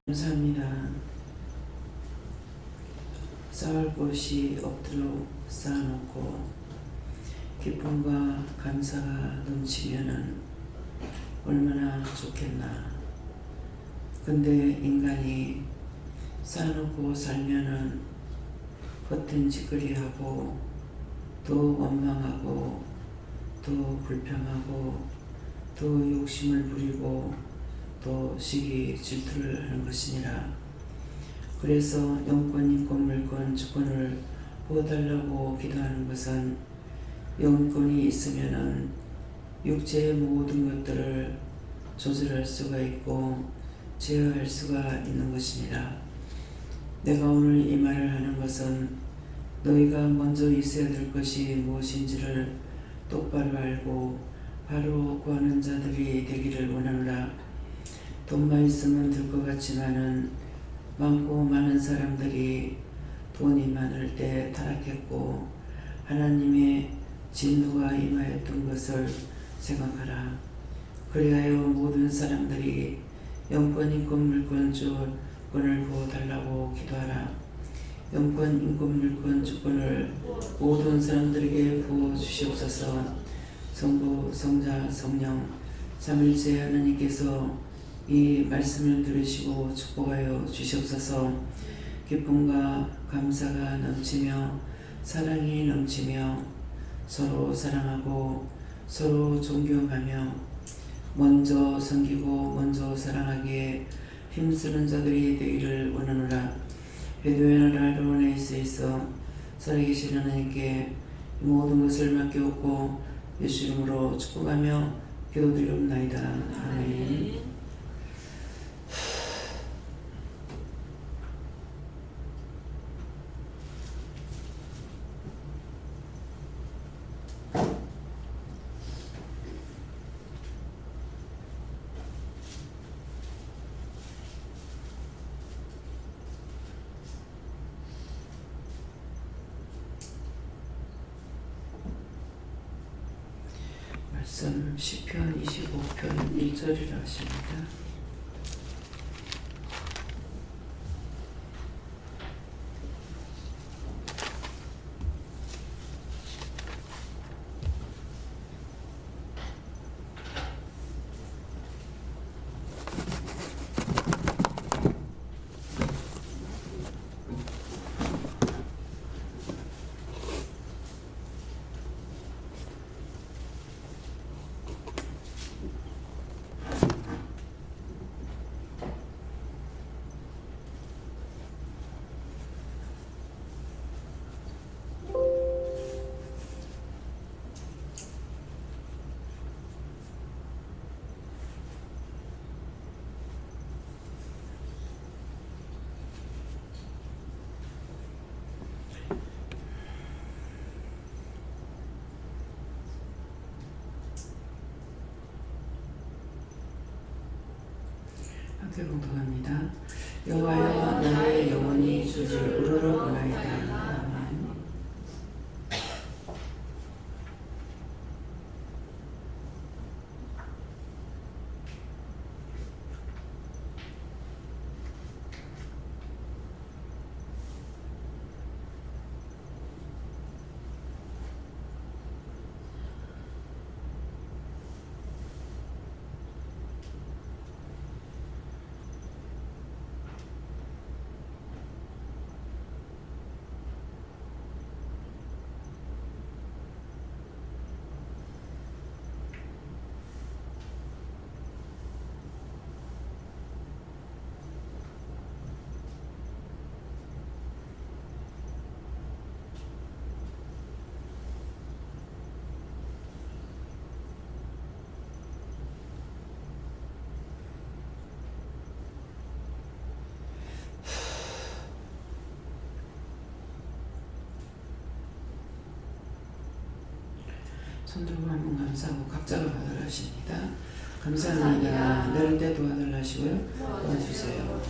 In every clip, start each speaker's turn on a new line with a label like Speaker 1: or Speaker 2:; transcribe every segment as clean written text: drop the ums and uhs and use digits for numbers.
Speaker 1: 감사합니다. 쌓을 곳이 없도록 쌓아놓고 기쁨과 감사가 넘치면은 얼마나 좋겠나. 근데 인간이 쌓아놓고 살면은 겉은 찌끄리하고 더 원망하고 더 불평하고 더 욕심을 부리고 또 시기 질투를 하는 것이니라. 그래서 영권, 인권, 물권, 주권을 부어달라고 기도하는 것은 영권이 있으면은 육체의 모든 것들을 조절할 수가 있고 제어할 수가 있는 것이니라. 내가 오늘 이 말을 하는 것은 너희가 먼저 있어야 될 것이 무엇인지를 똑바로 알고 바로 구하는 자들이 되기를 원하노라. 돈만 있으면 될 것 같지만은 많고 많은 사람들이 돈이 많을 때 타락했고 하나님의 진노가 임하였던 것을 생각하라. 그리하여 모든 사람들이 영권, 인권, 물권, 주권을 부어달라고 기도하라. 영권, 인권, 물권, 주권을 모든 사람들에게 부어주시옵소서. 성부, 성자, 성령, 삼일째 하나님께서 이 말씀을 들으시고 축복하여 주시옵소서. 기쁨과 감사가 넘치며 사랑이 넘치며 서로 사랑하고 서로 존경하며 먼저 섬기고 먼저 사랑하기에 힘쓰는 자들이 되기를 원하노라. 회도의 나라 로네이스에 있어 살아계신 하나님께 모든 것을 맡겨오고 예수 이름으로 축복하며 기도드리옵나이다. 아멘. 말씀 시편 25편 1절이라 하십니다. 함께 공독합니다. 여호와여 나의 영혼이 주를 우러러보나이다. 아멘. 손들고 한번 감사하고 각자가 받으라 하십니다. 감사합니다. 내릴 때 도와달라 하시고요. 도와주세요.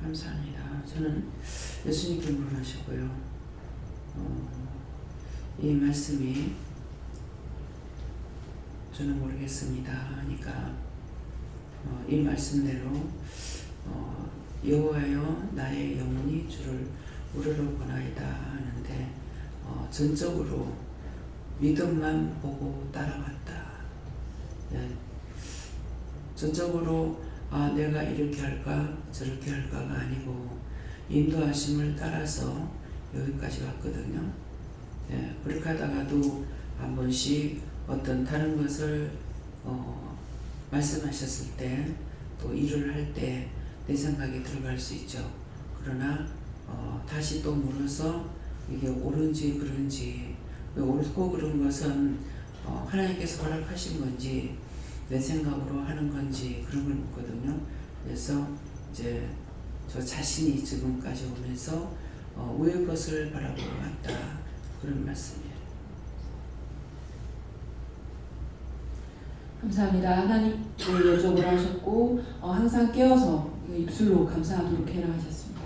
Speaker 1: 감사합니다. 저는 예수님께 물어하시고요. 이 말씀이 저는 모르겠습니다 하니까 이 말씀대로 여호와여 나의 영혼이 주를 우러러보나이다 하는데 전적으로 믿음만 보고 따라갔다. 네. 전적으로 내가 이렇게 할까 저렇게 할까가 아니고 인도하심을 따라서 여기까지 왔거든요. 네. 그렇게 하다가도 한 번씩 어떤 다른 것을 말씀하셨을 때 또 일을 할 때 내 생각이 들어갈 수 있죠. 그러나 다시 또 물어서 이게 옳은지 그른지 옳고 그른 것은 하나님께서 허락하신 건지 내 생각으로 하는 건지 그런 걸 묻거든요. 그래서 이제 저 자신이 지금까지 오면서 위의 것을 바라보러 왔다 그런 말씀이에요.
Speaker 2: 감사합니다. 하나님께 여쭤보라 하셨고 항상 깨어서 입술로 감사하도록 해라 하셨습니다.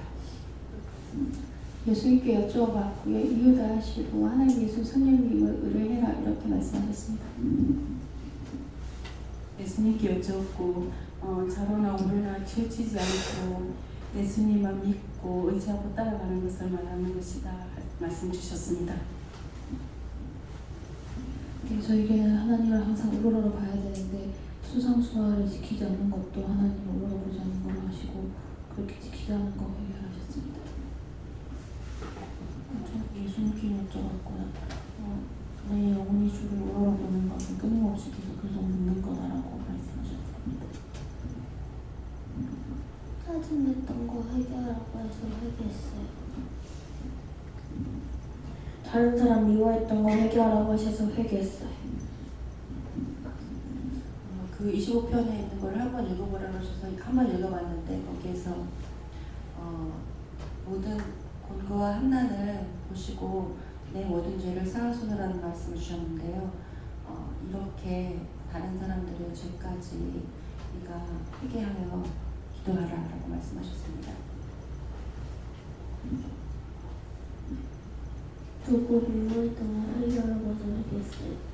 Speaker 3: 예수님께 여쭈어봤고요. 이유다 하시고 하나님 예수 성령님을 의뢰해라 이렇게 말씀하셨습니다.
Speaker 4: 예수님께 여쭈었고 자로나 오르나 치우치지 않고 예수님만 믿고 의지하고 따라가는 것을 말하는 것이다 말씀 주셨습니다.
Speaker 3: 저에게는 하나님을 항상 우러러 봐야 되는데 수상수화를 지키지 않는 것도 하나님을 우러러 보지 않는 걸로 하시고 그렇게 지키지 않는 거 해결하셨습니다. 예수님께 여쭤봤고 내 영혼이 주를 우러러 보는 것은 끊임없이 계속 묻는 거다라고 말씀하셨습니다.
Speaker 5: 짜증냈던 거 해결하라고 해서 회개했어요.
Speaker 3: 다른 사람 미워했던 거 해결하라고 하셔서 회개했어요.
Speaker 4: 그 25편에 있는 걸 한번 읽어보라고 하셔서 한번 읽어봤는데 거기에서 모든 곤고와 한난을 보시고 내 모든 죄를 쌓아소서라는 말씀을 주셨는데요. 이렇게 다른 사람들의 죄까지 네가 회개하여 기도하라라고 말씀하셨습니다.
Speaker 5: 두고 미워했던 걸 해결하고서 회개했어요.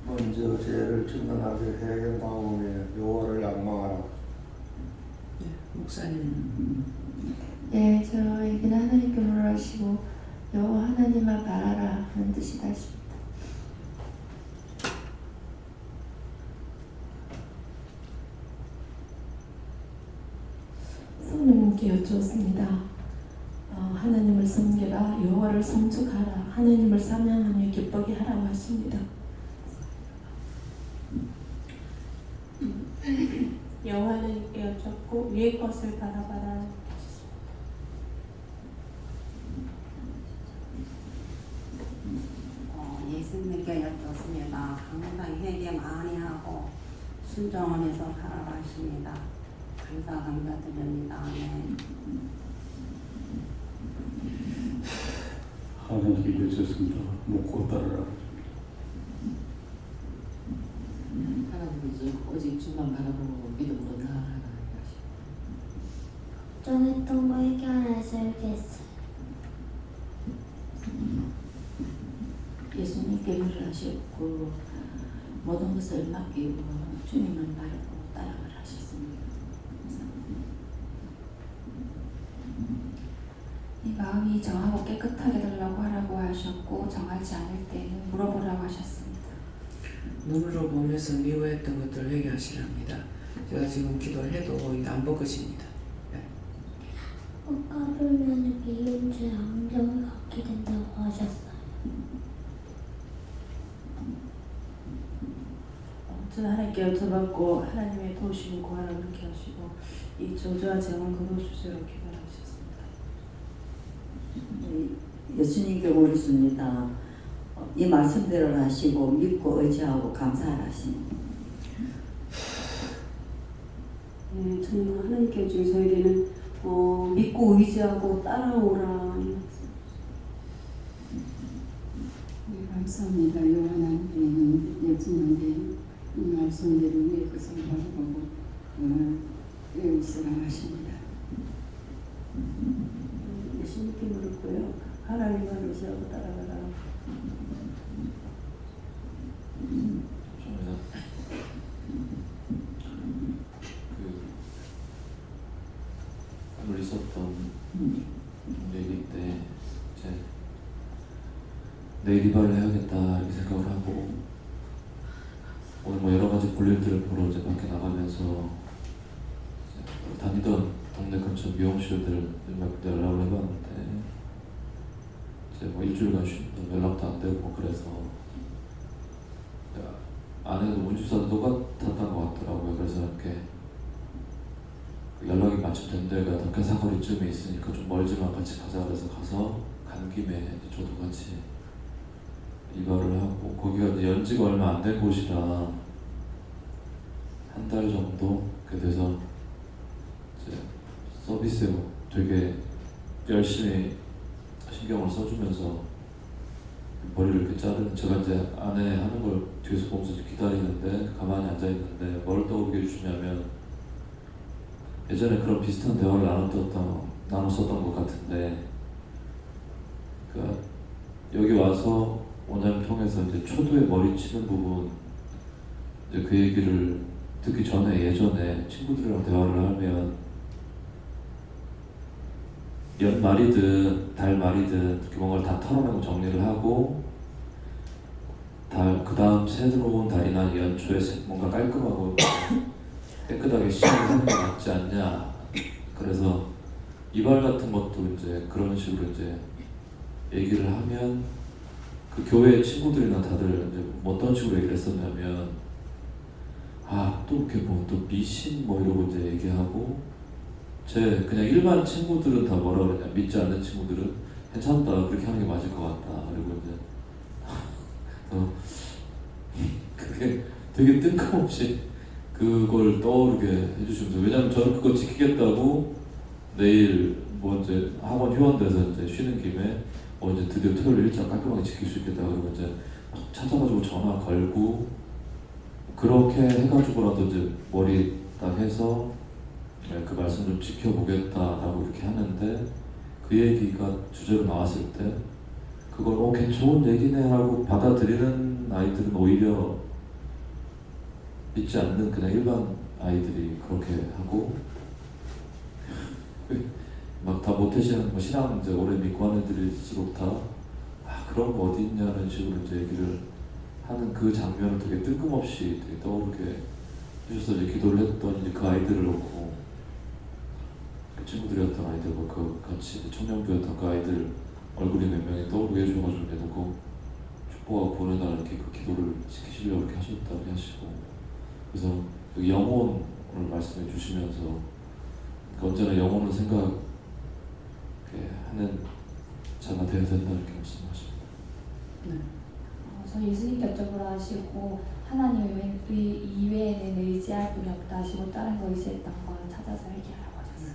Speaker 6: 먼저 죄를 증명하게 해야 다음에 여호와를仰망하라.
Speaker 1: 네, 목사님.
Speaker 3: 네, 저에게는 하나님께 물어하시고 여호와 하나님만 바라라 하는 뜻이다 하십니다.
Speaker 4: 성령님께 여쭈었습니다. 하나님을 섬겨라, 여호와를 섬축하라, 하나님을 사명하며 기쁘게 하라고 하십니다. 여호와님께 여쭙고 위의 것을 바라봐라.
Speaker 7: 예수님께 여쭙습니다. 항상 회개 많이 하고 순종원에서 살아가십니다. 감사드립니다. 아멘.
Speaker 6: 하나님께 여쭙습니다. 묻고 따르라.
Speaker 2: 하나님 오직 주만 바라보고 믿음으로 나아가라 하십니다.
Speaker 5: 걱정했던 거 해결해서 회개했어요.
Speaker 2: 예수님께 물으셨고 모든 것을 맡기고 주님을 바라보고 따라가라 하셨습니다.
Speaker 3: 네 마음이 정하고 깨끗하게 달라고 하라고 하셨고 정하지 않을 때는 물어보라고 하셨습니다.
Speaker 1: 눈으로 보면서 미워했던 것들을 회개하시랍니다. 제가 지금 기도를 해도 이게 안 벗겨집니다. 네.
Speaker 5: 까불면 미움죄 감정을 갖게 된다고 하셨어요.
Speaker 4: 저는 하나님께 여쭤봤고 하나님의 도우심을 구하라고 이렇게 하시고 이 저주와 재앙을 거두어주세요 이렇게 말하셨습니다.
Speaker 8: 예수님께 물었습니다. 이 말씀대로 하시고 믿고 의지하고 감사하라 하십니다.
Speaker 4: 네, 저는 하나님께 지금 저에게는 믿고 의지하고 따라오라.
Speaker 9: 네, 감사합니다. 요한 하나님 예수님께 이 말씀대로 위에 것을 바라보고 사랑하십니다.
Speaker 7: 예수님께 물었고요. 하나님을 의지하고 따라가라.
Speaker 10: 오늘 있었던 얘기 때 이제 내일 이발을 해야겠다 이렇게 생각을 하고 오늘 뭐 여러 가지 볼일들을 보러 이제 밖에 나가면서 이제 다니던 동네 근처 미용실들 몇 군데 연락을 해봤는데 이제 뭐 일주일간 연락도 안 되고 뭐 그래서 아내도 문주사도 똑같았던 것 같더라고요. 그래서 이렇게 연락이 마침 된 데가 덕혜사거리쯤에 있으니까 좀 멀지만 같이 가자 그래서 가서 간 김에 저도 같이 이발을 하고 거기가 이제 연지가 얼마 안 된 곳이라 한 달 정도 이렇게 돼서 이제 서비스에 되게 열심히 신경을 써주면서 머리를 이렇게 자르는 제가 이제 아내 하는 걸 뒤에서 보면서 기다리는데 가만히 앉아 있는데 뭘 떠오르게 해주냐면 예전에 그런 비슷한 대화를 나눴었던 것 같은데 그러니까 여기 와서 원장님 통해서 이제 초도에 머리 치는 부분 이제 그 얘기를 듣기 전에 예전에 친구들이랑 대화를 하면 연말이든 달말이든 이렇게 뭔가를 다 털어내고 정리를 하고 그 다음 새 들어온 달이나 연초에 뭔가 깔끔하고 깨끗하게 시작하는 게 맞지 않냐. 그래서 이발 같은 것도 이제 그런 식으로 이제 얘기를 하면 그 교회 친구들이나 다들 이제 어떤 식으로 얘기를 했었냐면 또 이렇게 뭐 또 미신 뭐 이러고 이제 얘기하고 제 그냥 일반 친구들은 다 뭐라 그러냐 믿지 않는 친구들은 괜찮다 그렇게 하는 게 맞을 것 같다. 그리고 이제 그게 되게 뜬금없이 그걸 떠오르게 해주시면서 왜냐면 저는 그거 지키겠다고 내일 뭐 이제 학원 휴원돼서 이제 쉬는 김에 이제 드디어 토요일 일정 깔끔하게 지킬 수 있겠다 그러고 이제 찾아가지고 전화 걸고 그렇게 해가지고라도 이제 머리 딱 해서 그 말씀 좀 지켜보겠다라고 이렇게 하는데 그 얘기가 주제로 나왔을 때 그걸 괜히 좋은 얘기네 하고 받아들이는 아이들은 오히려 믿지 않는 그냥 일반 아이들이 그렇게 하고 막 다 모태신앙 뭐 신앙 이제 오래 믿고 하는 애들일수록 다 그런 거 어디 있냐는 식으로 이제 얘기를 하는 그 장면을 되게 뜬금없이 되게 떠오르게 해주셔서 이제 기도를 했더니 이제 그 아이들을 놓고 그 친구들이었던 아이들과 그 같이 청년부였던 그 아이들 얼굴이 몇 명이 떠오르게 해줘가지고 이제 놓고 축복하고 보내달라 이렇게 그 기도를 시키시려고 이렇게 하셨다고 하시고 그래서 그 영혼을 말씀해 주시면서 언제나 영혼을 생각하는 자가 되어야 된다 이렇게 말씀하십니다.
Speaker 3: 저는 예수님께 여쭤보라 하시고 하나님 이외에는 의지할 분이 없다 하시고 다른 거 의지했던 건 찾아서 얘기하라고 하셨어요.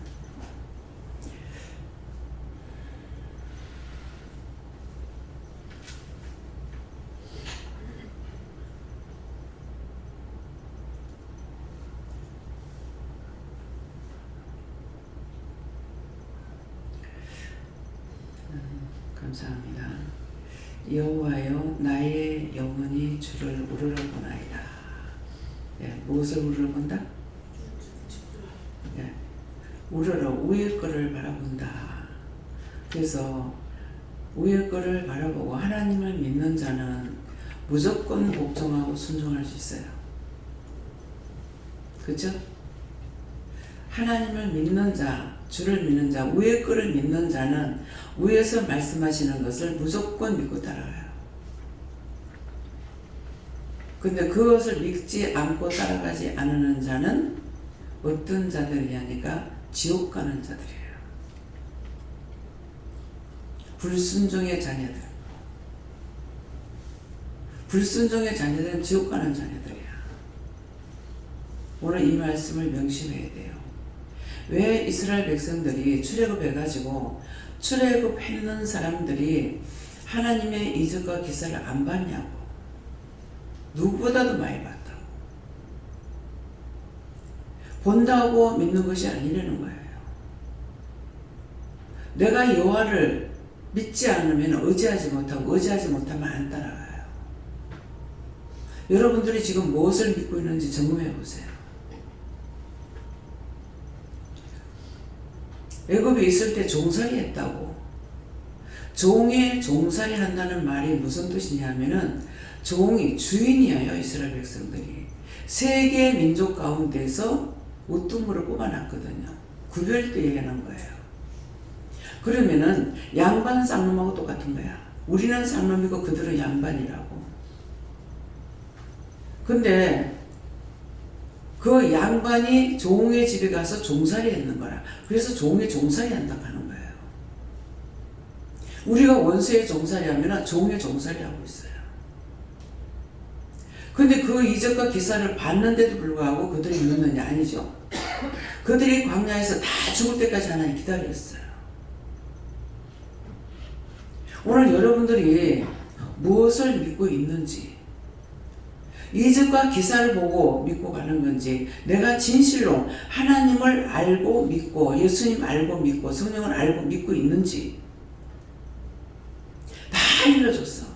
Speaker 1: 감사합니다. 여호와여 나의 영혼이 주를 우러러보나이다. 무엇을 우러러본다? 우러러 위의 거를 바라본다. 그래서 위의 거를 바라보고 하나님을 믿는 자는 무조건 복종하고 순종할 수 있어요. 그렇죠? 하나님을 믿는 자, 주를 믿는 자, 위의 거를 믿는 자는 위에서 말씀하시는 것을 무조건 믿고 따라가요. 근데 그것을 믿지 않고 따라가지 않는 자는 어떤 자들이냐니까 지옥 가는 자들이에요. 불순종의 자녀들. 불순종의 자녀들은 지옥 가는 자녀들이야. 오늘 이 말씀을 명심해야 돼요. 왜 이스라엘 백성들이 출애굽해가지고 출애굽했는 사람들이 하나님의 이적과 기사를 안 봤냐고. 누구보다도 많이 봤다고. 본다고 믿는 것이 아니라는 거예요. 내가 여호와를 믿지 않으면 의지하지 못하고 의지하지 못하면 안 따라가요. 여러분들이 지금 무엇을 믿고 있는지 점검해 보세요. 애굽에 있을 때 종살이 했다고. 종에 종살이 한다는 말이 무슨 뜻이냐면은 종이 주인이에요. 이스라엘 백성들이. 세계 민족 가운데서 우뚱물을 뽑아놨거든요. 구별도 얘기하는 거예요. 그러면은 양반 쌍놈하고 똑같은 거야. 우리는 쌍놈이고 그들은 양반이라고. 근데 그 양반이 종의 집에 가서 종살이 했는 거라. 그래서 종의 종살이 한다고 하는 거예요. 우리가 원수의 종살이 하면 종의 종살이 하고 있어요. 근데 그 이적과 기사를 봤는데도 불구하고 그들이 믿느냐? 아니죠. 그들이 광야에서 다 죽을 때까지 하나님 기다렸어요. 오늘 여러분들이 무엇을 믿고 있는지, 이적과 기사를 보고 믿고 가는 건지, 내가 진실로 하나님을 알고 믿고 예수님 알고 믿고 성령을 알고 믿고 있는지 다 알려줬어.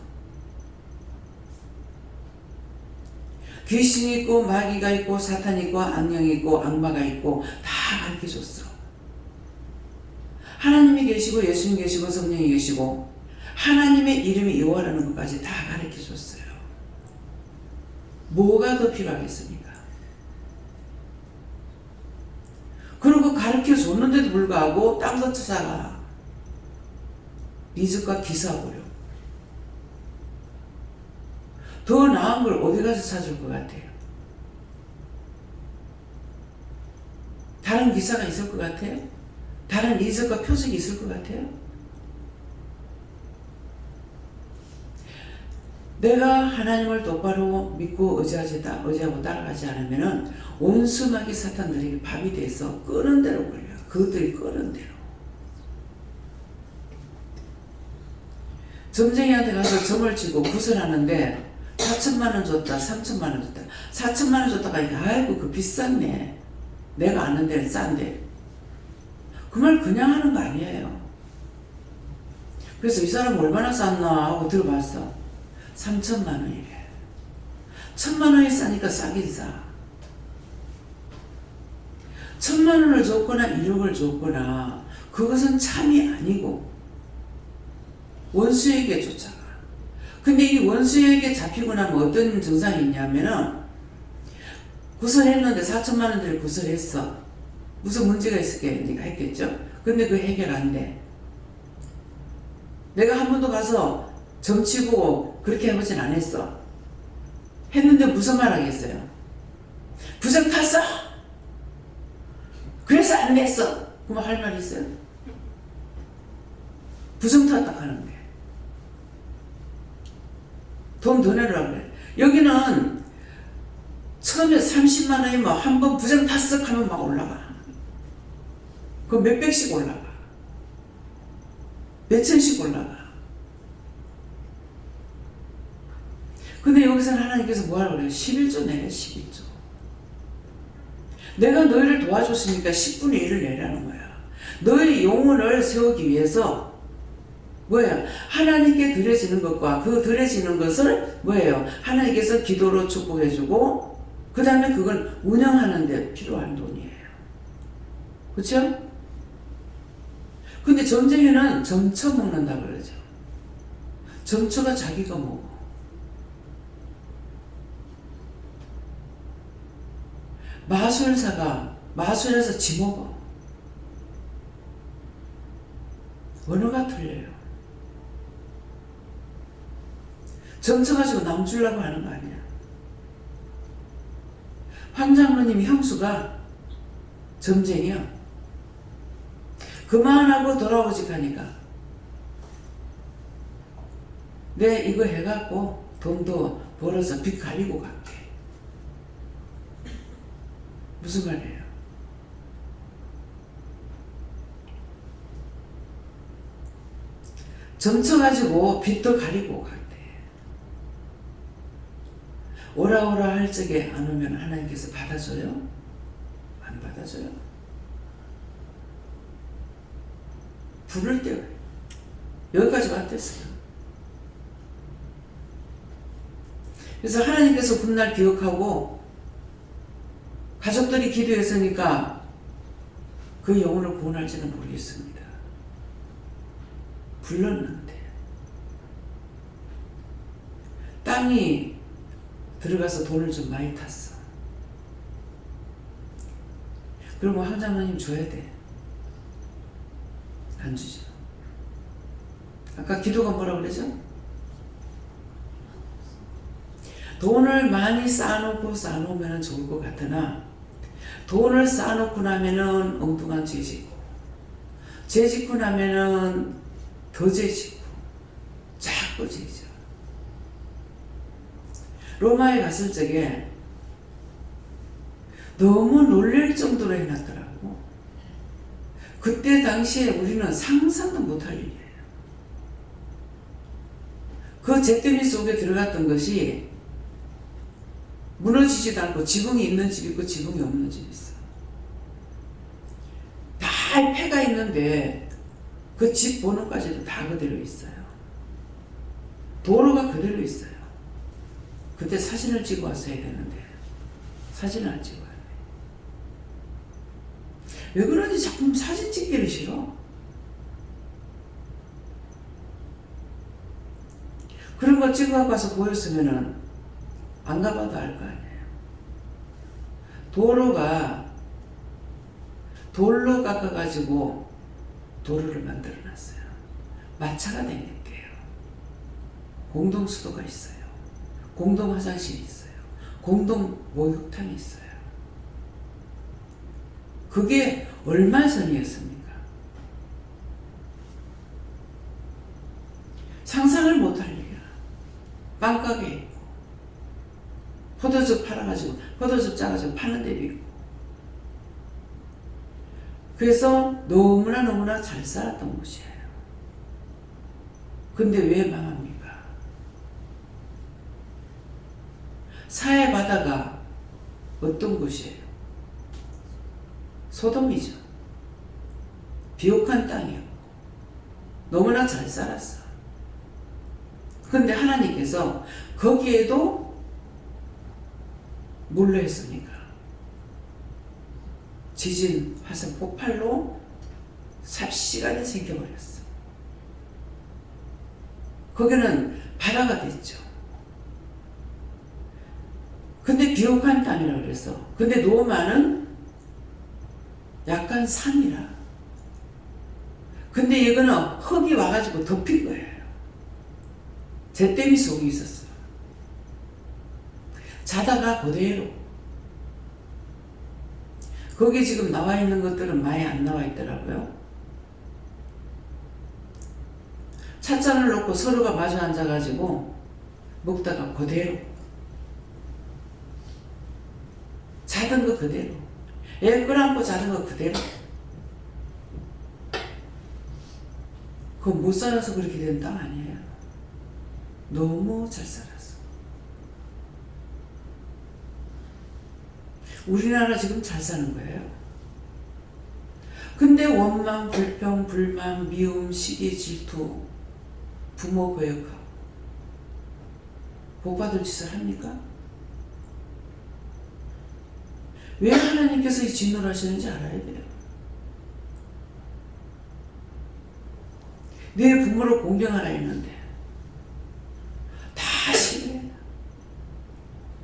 Speaker 1: 귀신이 있고 마귀가 있고 사탄이 있고 악령이 있고 악마가 있고 다 가르쳐줬어. 하나님이 계시고 예수님 계시고 성령이 계시고 하나님의 이름이 여호와라는 것까지 다 가르쳐줬어요. 뭐가 더 필요하겠습니까? 그리고 가르쳐줬는데도 불구하고 딴 것 찾아가. 이적과 기사 보려. 더 나은 걸 어디 가서 찾을 것 같아요? 다른 기사가 있을 것 같아요? 다른 이적과 표적이 있을 것 같아요? 내가 하나님을 똑바로 믿고 의지하고 따라가지 않으면 온수마귀 사탄들에게 밥이 돼서 끄는 대로 걸려요. 그들이 끄는 대로. 점쟁이한테 가서 점을 치고 구슬하는데 4천만 원 줬다, 3천만 원 줬다. 4천만 원 줬다가 아이고 그 비쌌네. 내가 아는 데는 싼데. 그 말 그냥 하는 거 아니에요. 그래서 이 사람 얼마나 쌌나 하고 들어봤어. 3천만 원이래. 1,000만 원이 싸니까 싸긴 싸. 1,000만 원을 줬거나 1억을 줬거나 그것은 참이 아니고 원수에게 쫓아가. 근데 이 원수에게 잡히고 나면 어떤 증상이 있냐면은 구설했는데 4천만 원짜리 구설했어. 무슨 문제가 있었겠니까 했겠죠. 근데 그 해결 안 돼. 내가 한 번도 가서 점치고 그렇게 해보진 않았어. 했는데 무슨 말 하겠어요? 부정 탔어? 그래서 안 냈어. 그럼 할 말 있어요? 부정 탔다 하는데 돈 더 내라고 그래. 여기는 처음에 30만 원이면 한 번 부정 탔어 하면 막 올라가. 그럼 몇백씩 올라가. 몇천씩 올라가. 근데 여기서는 하나님께서 뭐하라고 그래요? 11조 내래. 11조. 내가 너희를 도와줬으니까 10분의 1을 내라는 거야. 너희 영혼을 세우기 위해서 뭐예요? 하나님께 드려지는 것과 그 드려지는 것을 뭐예요? 하나님께서 기도로 축복해주고 그 다음에 그걸 운영하는 데 필요한 돈이에요. 그렇죠? 근데 점쟁이는 점쳐 먹는다 그러죠. 점쳐가 자기가 먹어. 마술사가 마술해서 지 먹어. 언어가 틀려요. 점쳐가지고 남 주려고 하는 거 아니야. 황장로님 형수가 점쟁이야. 그만하고 돌아오지 가니까 내 이거 해갖고 돈도 벌어서 빚 가리고 갈게. 무슨 말이에요? 점쳐가지고 빚도 가리고 갈때 오라 할 적에 안 오면 하나님께서 받아줘요? 안 받아줘요. 부를 때 여기까지 왔댔어요. 그래서 하나님께서 훗날 기억하고 가족들이 기도했으니까 그 영혼을 구원할지는 모르겠습니다. 불렀는데 땅이 들어가서 돈을 좀 많이 탔어. 그러면 황장로님 줘야 돼. 안 주죠. 아까 기도가 뭐라 그러죠? 돈을 많이 쌓아놓으면 좋을 것 같으나 돈을 쌓아놓고 나면은 엉뚱한 죄 짓고 죄 짓고 나면은 더 죄 짓고 자꾸 죄 짓어. 로마에 갔을 적에 너무 놀랄 정도로 해놨더라고. 그때 당시에 우리는 상상도 못할 일이에요. 그 잿더미 속에 들어갔던 것이 무너지지도 않고 지붕이 있는 집이 있고 지붕이 없는 집이 있어. 다 폐가 있는데 그 집 번호까지도 다 그대로 있어요. 도로가 그대로 있어요. 그때 사진을 찍어 왔어야 되는데 사진을 안 찍어 왔네. 왜 그런지 자꾸 사진 찍기를 싫어. 그런 거 찍어 와서 보였으면은 안 가봐도 알 거 아니에요. 도로가 돌로 깎아가지고 도로를 만들어 놨어요. 마차가 다녔대요. 공동 수도가 있어요. 공동 화장실이 있어요. 공동 목욕탕이 있어요. 그게 얼마 전이었습니까? 상상을 못할 일이야. 빵가게 있고 포도즙 팔아가지고 포도즙 짜가지고 파는 데도 있고. 그래서 너무나 잘 살았던 곳이에요. 근데 왜 망합니까? 사해 바다가 어떤 곳이에요? 소돔이죠. 비옥한 땅이었고 너무나 잘 살았어. 근데 하나님께서 거기에도 뭘로 했습니까? 지진, 화산, 폭발로 삽시간에 생겨버렸어. 거기는 바다가 됐죠. 근데 비옥한 땅이라고 그랬어. 근데 노마는 약간 산이라. 근데 이거는 흙이 와가지고 덮인 거예요. 잿더미 속에 있었어. 자다가 그대로. 거기 지금 나와 있는 것들은 많이 안 나와 있더라고요. 찻잔을 놓고 서로가 마주 앉아가지고 먹다가 그대로. 자던 거 그대로. 애 끌어안고 자던 거 그대로. 그거 못 살아서 그렇게 된 땅 아니에요. 너무 잘 살았어. 우리나라 지금 잘 사는 거예요. 근데 원망, 불평, 불만, 미움, 시기, 질투, 부모 거역하고 복받을 짓을 합니까? 왜 하나님께서 이 진노를 하시는지 알아야 돼요. 내 부모를 공경하라 했는데 다 싫어해.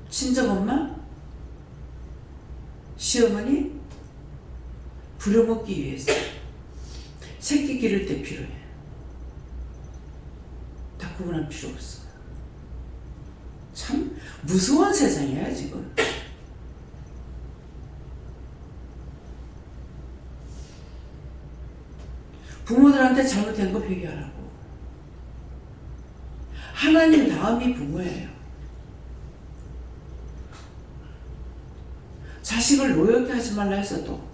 Speaker 1: 친정엄마, 시어머니 부려먹기 위해서 새끼 기를 때 필요해. 다 구분할 필요 없어. 참 무서운 세상이야 지금. 부모들한테 잘못된 거 회개하라고. 하나님 다음이 부모예요. 자식을 노엽게 하지 말라 했어도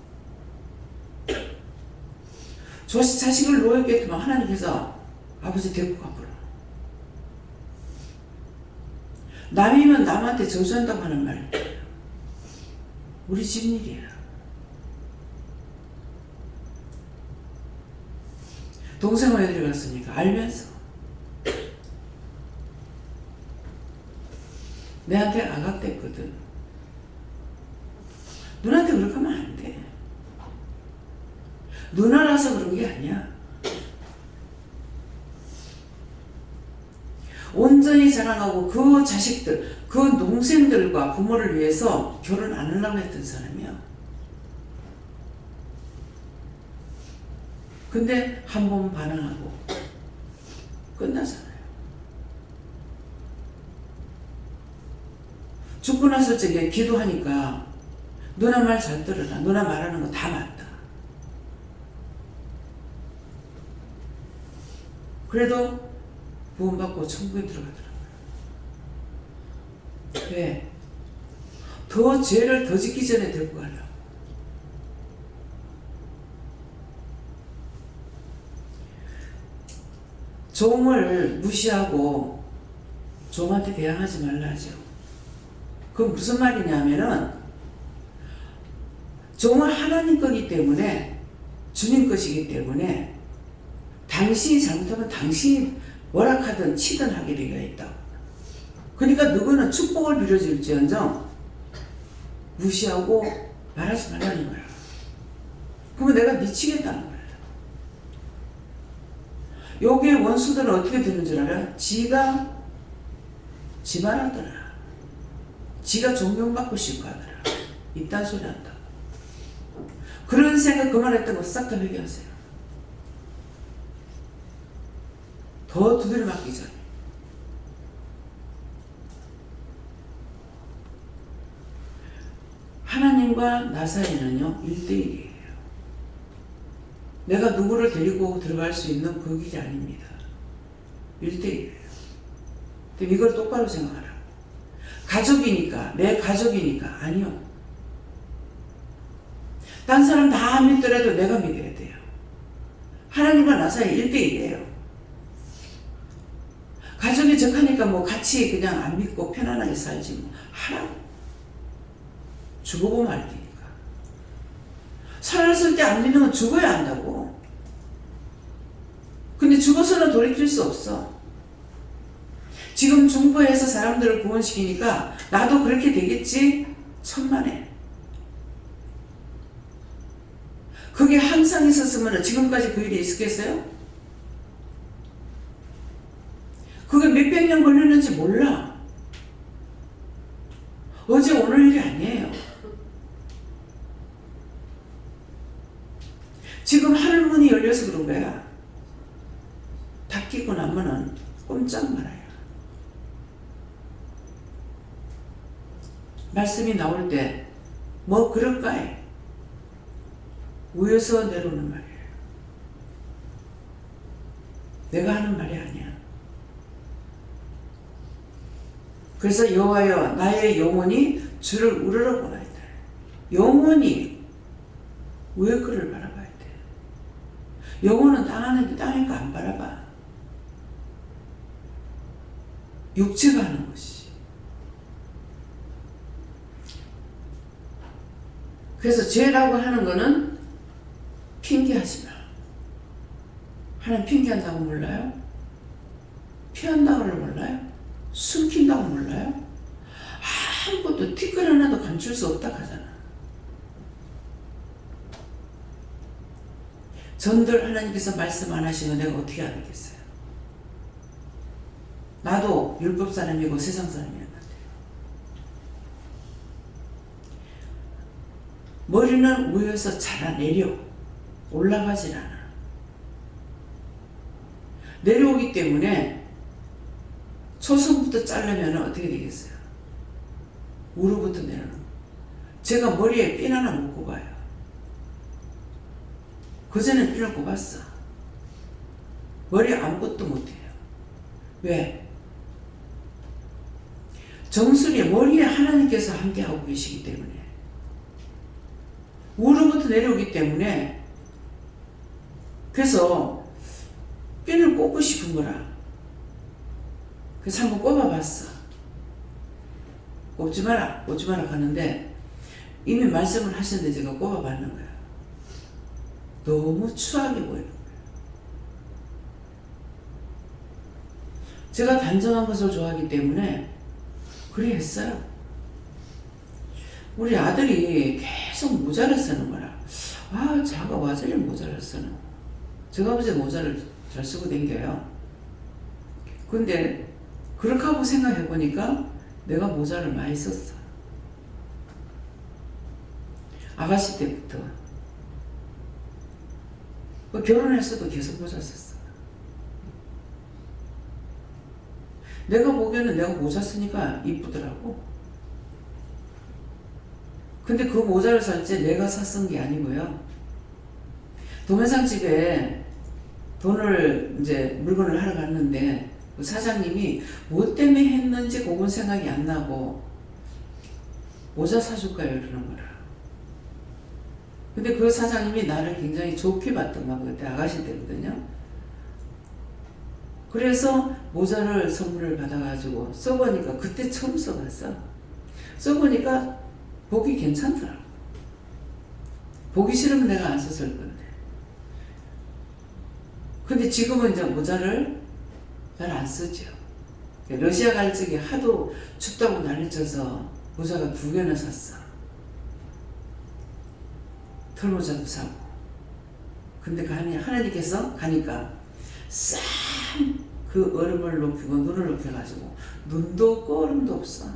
Speaker 1: 자식을 노엽게 했더만 하나님께서 아버지 데리고 가버려. 남이면 남한테 저주한다고 하는 말. 우리 집 일이야. 동생은 왜 들어갔습니까? 알면서. 내한테 악악됐거든. 누나한테 그렇게 하면 안 돼. 누나라서 그런 게 아니야. 온전히 자랑하고 그 자식들, 그 동생들과 부모를 위해서 결혼 안 하려고 했던 사람이야. 근데 한 번 반항하고 끝나잖아요. 죽고 나서 저기 기도하니까 누나 말 잘 들어라. 누나 말하는 거 다 맞다. 그래도 구원받고 천국에 들어가더라고요. 왜? 더 죄를 더 짓기 전에 데리고 가려고. 종을 무시하고 종한테 대항하지 말라 하죠. 그건 무슨 말이냐면은 종은 하나님 거기 때문에 주님 것이기 때문에 당신이 잘못하면 당신이 뭐라 하든 치든 하게 되어 있다고. 그러니까 누구는 축복을 빌어줄지언정 무시하고 말하지 말라는 거야. 그러면 내가 미치겠다는 거야. 여기에 원수들은 어떻게 되는 줄 알아? 지가 지 말하더라. 지가 존경받고 싶어 하더라. 이딴 소리 한다. 그런 생각 그만했던 거 싹 다 회개하세요. 더 두드려 맞기 전에. 하나님과 나 사이는요 1대1이에요. 내가 누구를 데리고 들어갈 수 있는 그 길이 아닙니다. 1대1이에요. 근데 이걸 똑바로 생각하라. 가족이니까, 내 가족이니까. 아니요. 딴 사람 다 믿더라도 내가 믿어야 돼요. 하나님과 나 사이 1대1이에요. 가족이 적하니까 뭐 같이 그냥 안 믿고 편안하게 살지 뭐 하라고. 죽어보면 알 테니까. 살았을 때 안 믿는 건 죽어야 한다고. 근데 죽어서는 돌이킬 수 없어. 지금 중보해서 사람들을 구원시키니까 나도 그렇게 되겠지? 천만에. 그게 항상 있었으면 지금까지 그 일이 있었겠어요? 그게 몇백 년 걸렸는지 몰라. 어제 오늘 일이 아니에요. 지금 하늘문이 열려서 그런 거야. 닫히고 나면은 꼼짝 말아요. 말씀이 나올 때 뭐 그럴까요? 위에서 내려오는 말이에요. 내가 하는 말이 아니야. 그래서 여호와여 나의 영혼이 주를 우러러보라 했다. 영혼이 왜 그를 바라봐야 돼? 영혼은 땅이니까 안 바라봐. 육체가 하는 것이. 그래서 죄라고 하는 거는 핑계하지 마. 하나님 핑계한다고 몰라요? 피한다고를 몰라요? 숨긴다고 몰라요? 아무것도 티끌 하나도 감출 수 없다 하잖아. 전들 하나님께서 말씀 안 하시면 내가 어떻게 알겠어요? 나도 율법 사람이고 세상 사람이야. 머리는 위에서 자라내려 올라가질 않아. 내려오기 때문에 초선부터 자르면 어떻게 되겠어요? 무릎부터 내려오는 거예요. 제가 머리에 핀 하나 못 꼽아요. 그전에 핀을 꼽았어. 머리에 아무것도 못해요. 왜? 정수리에 머리에 하나님께서 함께하고 계시기 때문에 무릎부터 내려오기 때문에 그래서 핀을 꽂고 싶은 거라. 그래서 한번 꼽아봤어. 꽂지 마라 하는데 이미 말씀을 하셨는데 제가 꼽아봤는 거야. 너무 추하게 보이는 거야. 제가 단정한 것을 좋아하기 때문에 그래 했어요. 우리 아들이 계속 모자를 쓰는 거라. 아, 자가 와 저리 모자를 쓰노. 제가 아버지 모자를 잘 쓰고 댕겨요. 근데 그렇게 하고 생각해 보니까 내가 모자를 많이 썼어. 아가씨 때부터. 결혼했어도 계속 모자 썼어. 내가 보기에는 내가 모자 쓰니까 이쁘더라고. 근데 그 모자를 살 때 내가 샀은 게 아니고요. 동영상 집에 돈을 이제 물건을 하러 갔는데 그 사장님이 뭐 때문에 했는지 그건 생각이 안 나고 모자 사줄까요? 이러는 거라. 근데 그 사장님이 나를 굉장히 좋게 봤던가 봐. 그때 아가씨 때거든요. 그래서 모자를 선물을 받아가지고 써보니까 그때 처음 써봤어. 써보니까 보기 괜찮더라고. 보기 싫으면 내가 안 썼을 건데. 근데 지금은 이제 모자를 잘 안 쓰죠. 러시아 갈 적에 하도 춥다고 난리쳐서 모자가 2개나 샀어. 털모자도 사고. 근데 하나님께서 가니까 싹 그 얼음을 높이고 눈을 높여가지고 눈도 없고 얼음도 없어.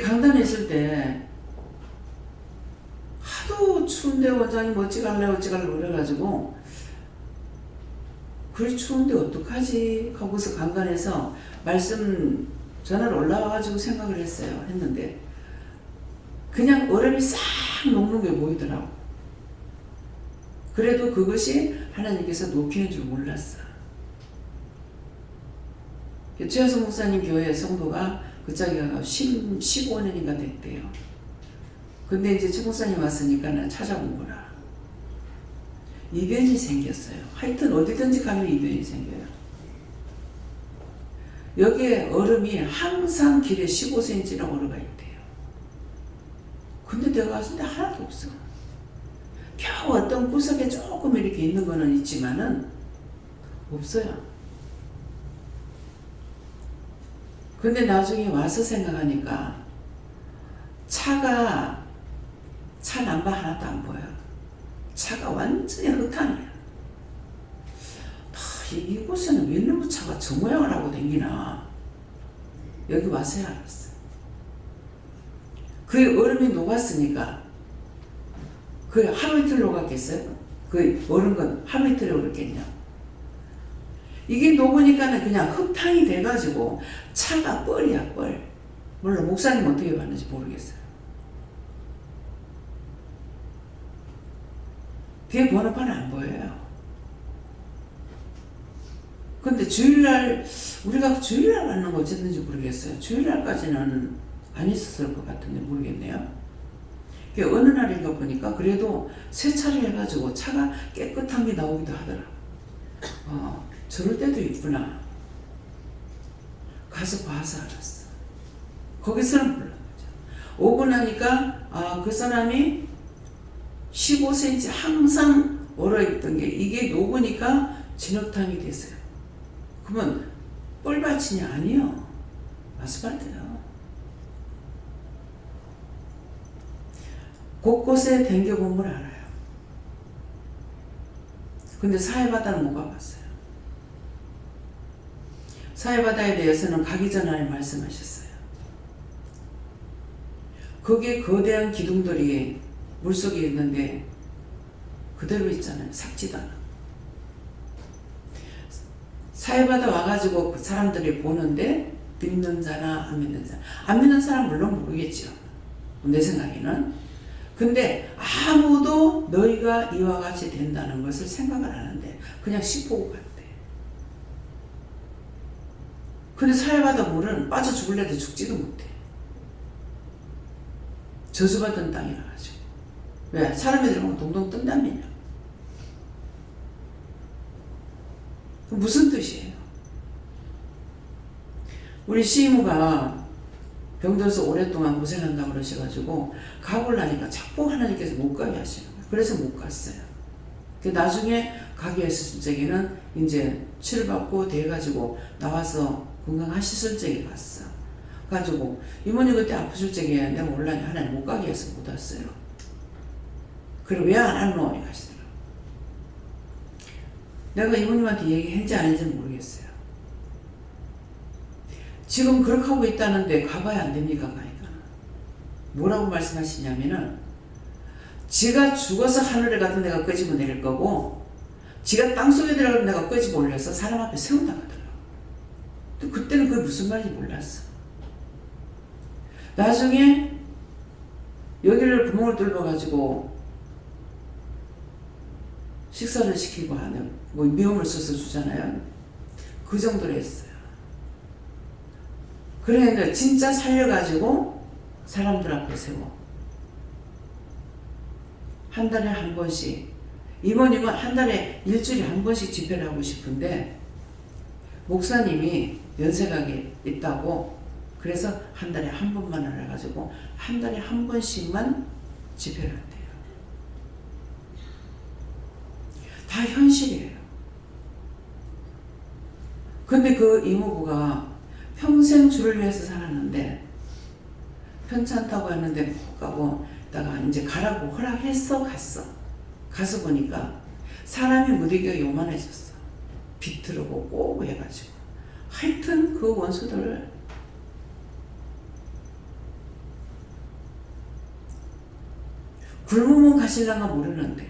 Speaker 1: 강단에 있을 때 하도 추운데 원장님 어찌갈래 그래가지고 그래 추운데 어떡하지 하고서 강단에서 말씀 전화로 올라와가지고 생각을 했는데 그냥 얼음이 싹 녹는 게 보이더라고. 그래도 그것이 하나님께서 높이는 줄 몰랐어. 최하성 목사님 교회 성도가 그 자기가 15년인가 됐대요. 근데 이제 최 목사님 왔으니까 나 찾아온 거라. 이변이 생겼어요. 하여튼 어디든지 가면 이변이 생겨요. 여기에 얼음이 항상 길에 15cm나 얼어가 있대요. 근데 내가 왔을 때 하나도 없어. 겨우 어떤 구석에 조금 이렇게 있는 거는 있지만은 없어요. 근데 나중에 와서 생각하니까 차 남바 하나도 안 보여. 차가 완전히 흙탕이야. 이곳에는 왜 이런 차가 저 모양을 하고 다니나. 여기 와서야 알았어. 그 얼음이 녹았으니까 그 하루 이틀 녹았겠어요? 그 얼은 건 하루 이틀에 오르겠냐? 이게 녹으니까는 그냥 흙탕이 돼가지고 차가 뻘이야, 뻘. 물론 목사님 어떻게 봤는지 모르겠어요. 뒤에 번호판은 안 보여요. 근데 주일날, 우리가 주일날 만난 거 어쨌는지 모르겠어요. 주일날까지는 안 있었을 것 같은데 모르겠네요. 어느 날인가 보니까 그래도 세차를 해가지고 차가 깨끗한 게 나오기도 하더라. 저럴 때도 있구나. 가서 봐서 알았어. 거기서는 몰랐죠. 오고 나니까 그 사람이 15cm 항상 얼어있던 게 이게 녹으니까 진흙탕이 됐어요. 그러면 뻘밭이냐? 아니요. 아스팔트요. 곳곳에 댕겨본 걸 알아요. 근데 사해바다는 못 가봤어요. 사해바다에 대해서는 가기 전에 말씀하셨어요. 거기에 거대한 기둥들이 물속에 있는데 그대로 있잖아요. 삭지도 않아. 사해바다 와가지고 그 사람들이 보는데 믿는 자나 안 믿는 자. 안 믿는 사람 물론 모르겠죠. 내 생각에는. 근데 아무도 너희가 이와 같이 된다는 것을 생각을 안 하는데 그냥 씹고 갔대. 근데 사해바다 물은 빠져 죽을래도 죽지도 못해. 저주받은 땅이라 가지고. 왜? 사람이 들어가면 동동 뜬다면요. 무슨 뜻이에요? 우리 시이모가 병들어서 오랫동안 고생한다고 그러셔가지고 가보려니까 자꾸 하나님께서 못 가게 하시는 거예요. 그래서 못 갔어요. 나중에 가게에서 적에는 이제 치료받고 돼가지고 나와서 건강하셨을 적에 갔어. 가지고 이모님 그때 아프실 적에 내가 몰라니 하나님 못 가게 해서 못 왔어요. 그래 왜 안 왔노? 하시더라고. 내가 이모님한테 얘기했는지 안 했는지 모르겠어요. 지금 그렇게 하고 있다는데 가봐야 안 됩니까? 가니까 뭐라고 말씀하시냐면은 지가 죽어서 하늘에 가도 내가 끄집어 내릴 거고 지가 땅속에 들어가도 내가 끄집어 올려서 사람 앞에 세운다 하더라고. 근데 그때는 그게 무슨 말인지 몰랐어. 나중에 여기를 구멍을 뚫어가지고 식사를 시키고 하는 뭐 미움을 써서 주잖아요. 그 정도로 했어요. 그러니까 진짜 살려가지고 사람들 앞에 세워. 한 달에 한 번씩. 이모님은 한 달에 일주일에 한 번씩 집회를 하고 싶은데 목사님이 연세가 있다고 그래서 한 달에 한 번만 해가지고 한 달에 한 번씩만 집회를 한대요. 다 현실이에요. 근데 그 이모부가 평생 주를 위해서 살았는데 편찮다고 했는데 못 가고 있다가 이제 가라고 허락했어. 갔어. 가서 보니까 사람이 무디가 요만해졌어. 비틀고 꼬고 해가지고 하여튼 그 원수들 굶으면 가실랑가 모르는데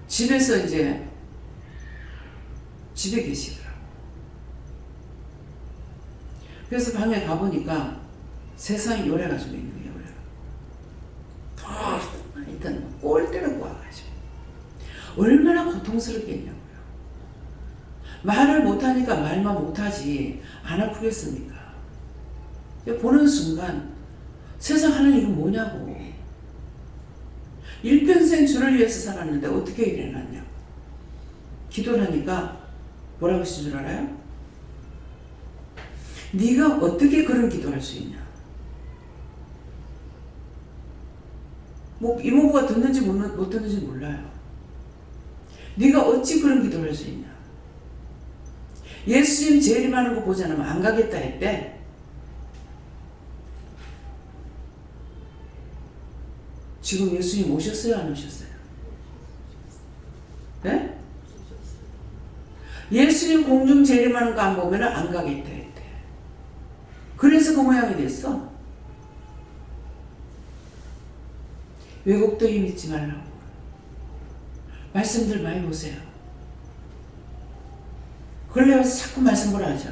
Speaker 1: 집에서 이제 집에 계시더라고. 그래서 방에 가보니까 세상이 요래가지고 있는 거예요. 하여튼 꼴대로 꼬아가지고 얼마나 고통스럽겠냐고요. 말을 못하니까 말만 못하지 안 아프겠습니까? 보는 순간 세상 하는 일은 뭐냐고. 일평생 주를 위해서 살았는데 어떻게 일어났냐고. 기도를 하니까 뭐라고 하신 줄 알아요? 네가 어떻게 그런 기도할 수 있냐. 뭐 이모부가 듣는지 못 듣는지 몰라요. 네가 어찌 그런 기도를 할 수 있냐. 예수님 재림하는 거 보지 않으면 안 가겠다 했대. 지금 예수님 오셨어요? 안 오셨어요? 네? 예수님 공중 재림하는 거 안 보면 안 가겠다 했대. 그래서 그 모양이 됐어. 왜곡되게 믿지 말라고. 말씀들 많이 보세요. 그러려고 자꾸 말씀 보라 하죠.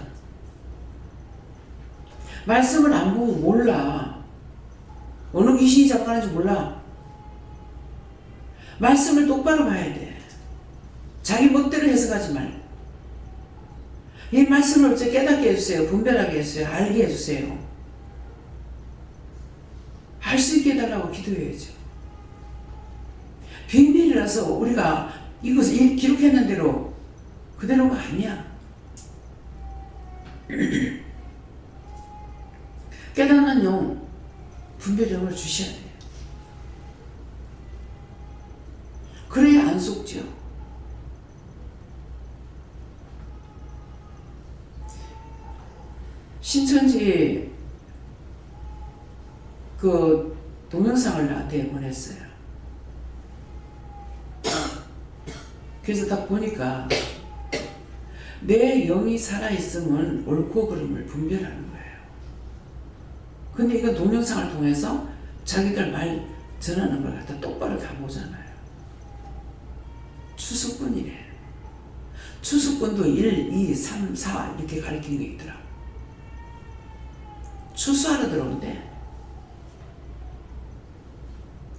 Speaker 1: 말씀을 안 보고 몰라. 어느 귀신이 잡아가는지 몰라. 말씀을 똑바로 봐야 돼. 자기 멋대로 해석하지 말고. 이 말씀을 어째 깨닫게 해주세요. 분별하게 해주세요. 알게 해주세요. 알 수 있게 해달라고 기도해야죠. 빈밀이라서 우리가 이것을 기록했는 대로 그대로가 아니야. 깨닫는 용, 분별력을 주셔야 돼요. 그래야 안 속죠. 신천지 그 동영상을 나한테 보냈어요. 그래서 딱 보니까 내 영이 살아있으면 옳고 그름을 분별하는 거예요. 근데 이건 동영상을 통해서 자기들 말 전하는 걸 갖다 똑바로 다 보잖아요. 추수꾼이래. 추수꾼도 1, 2, 3, 4 이렇게 가르친 게 있더라. 추수하러 들어온대.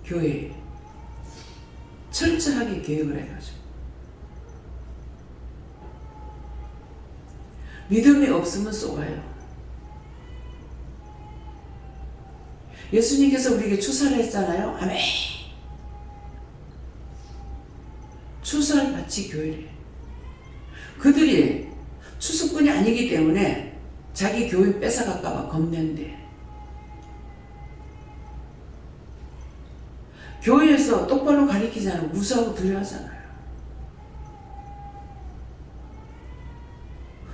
Speaker 1: 교회에 철저하게 계획을 해가지고 믿음이 없으면 쏘아요. 예수님께서 우리에게 추수를 했잖아요. 아멘. 추수할 마치 교회래. 그들이 추수꾼이 아니기 때문에 자기 교회 뺏어갈까봐 겁낸대. 교회에서 똑바로 가르치지 않으면 무서워하고 두려워하잖아요.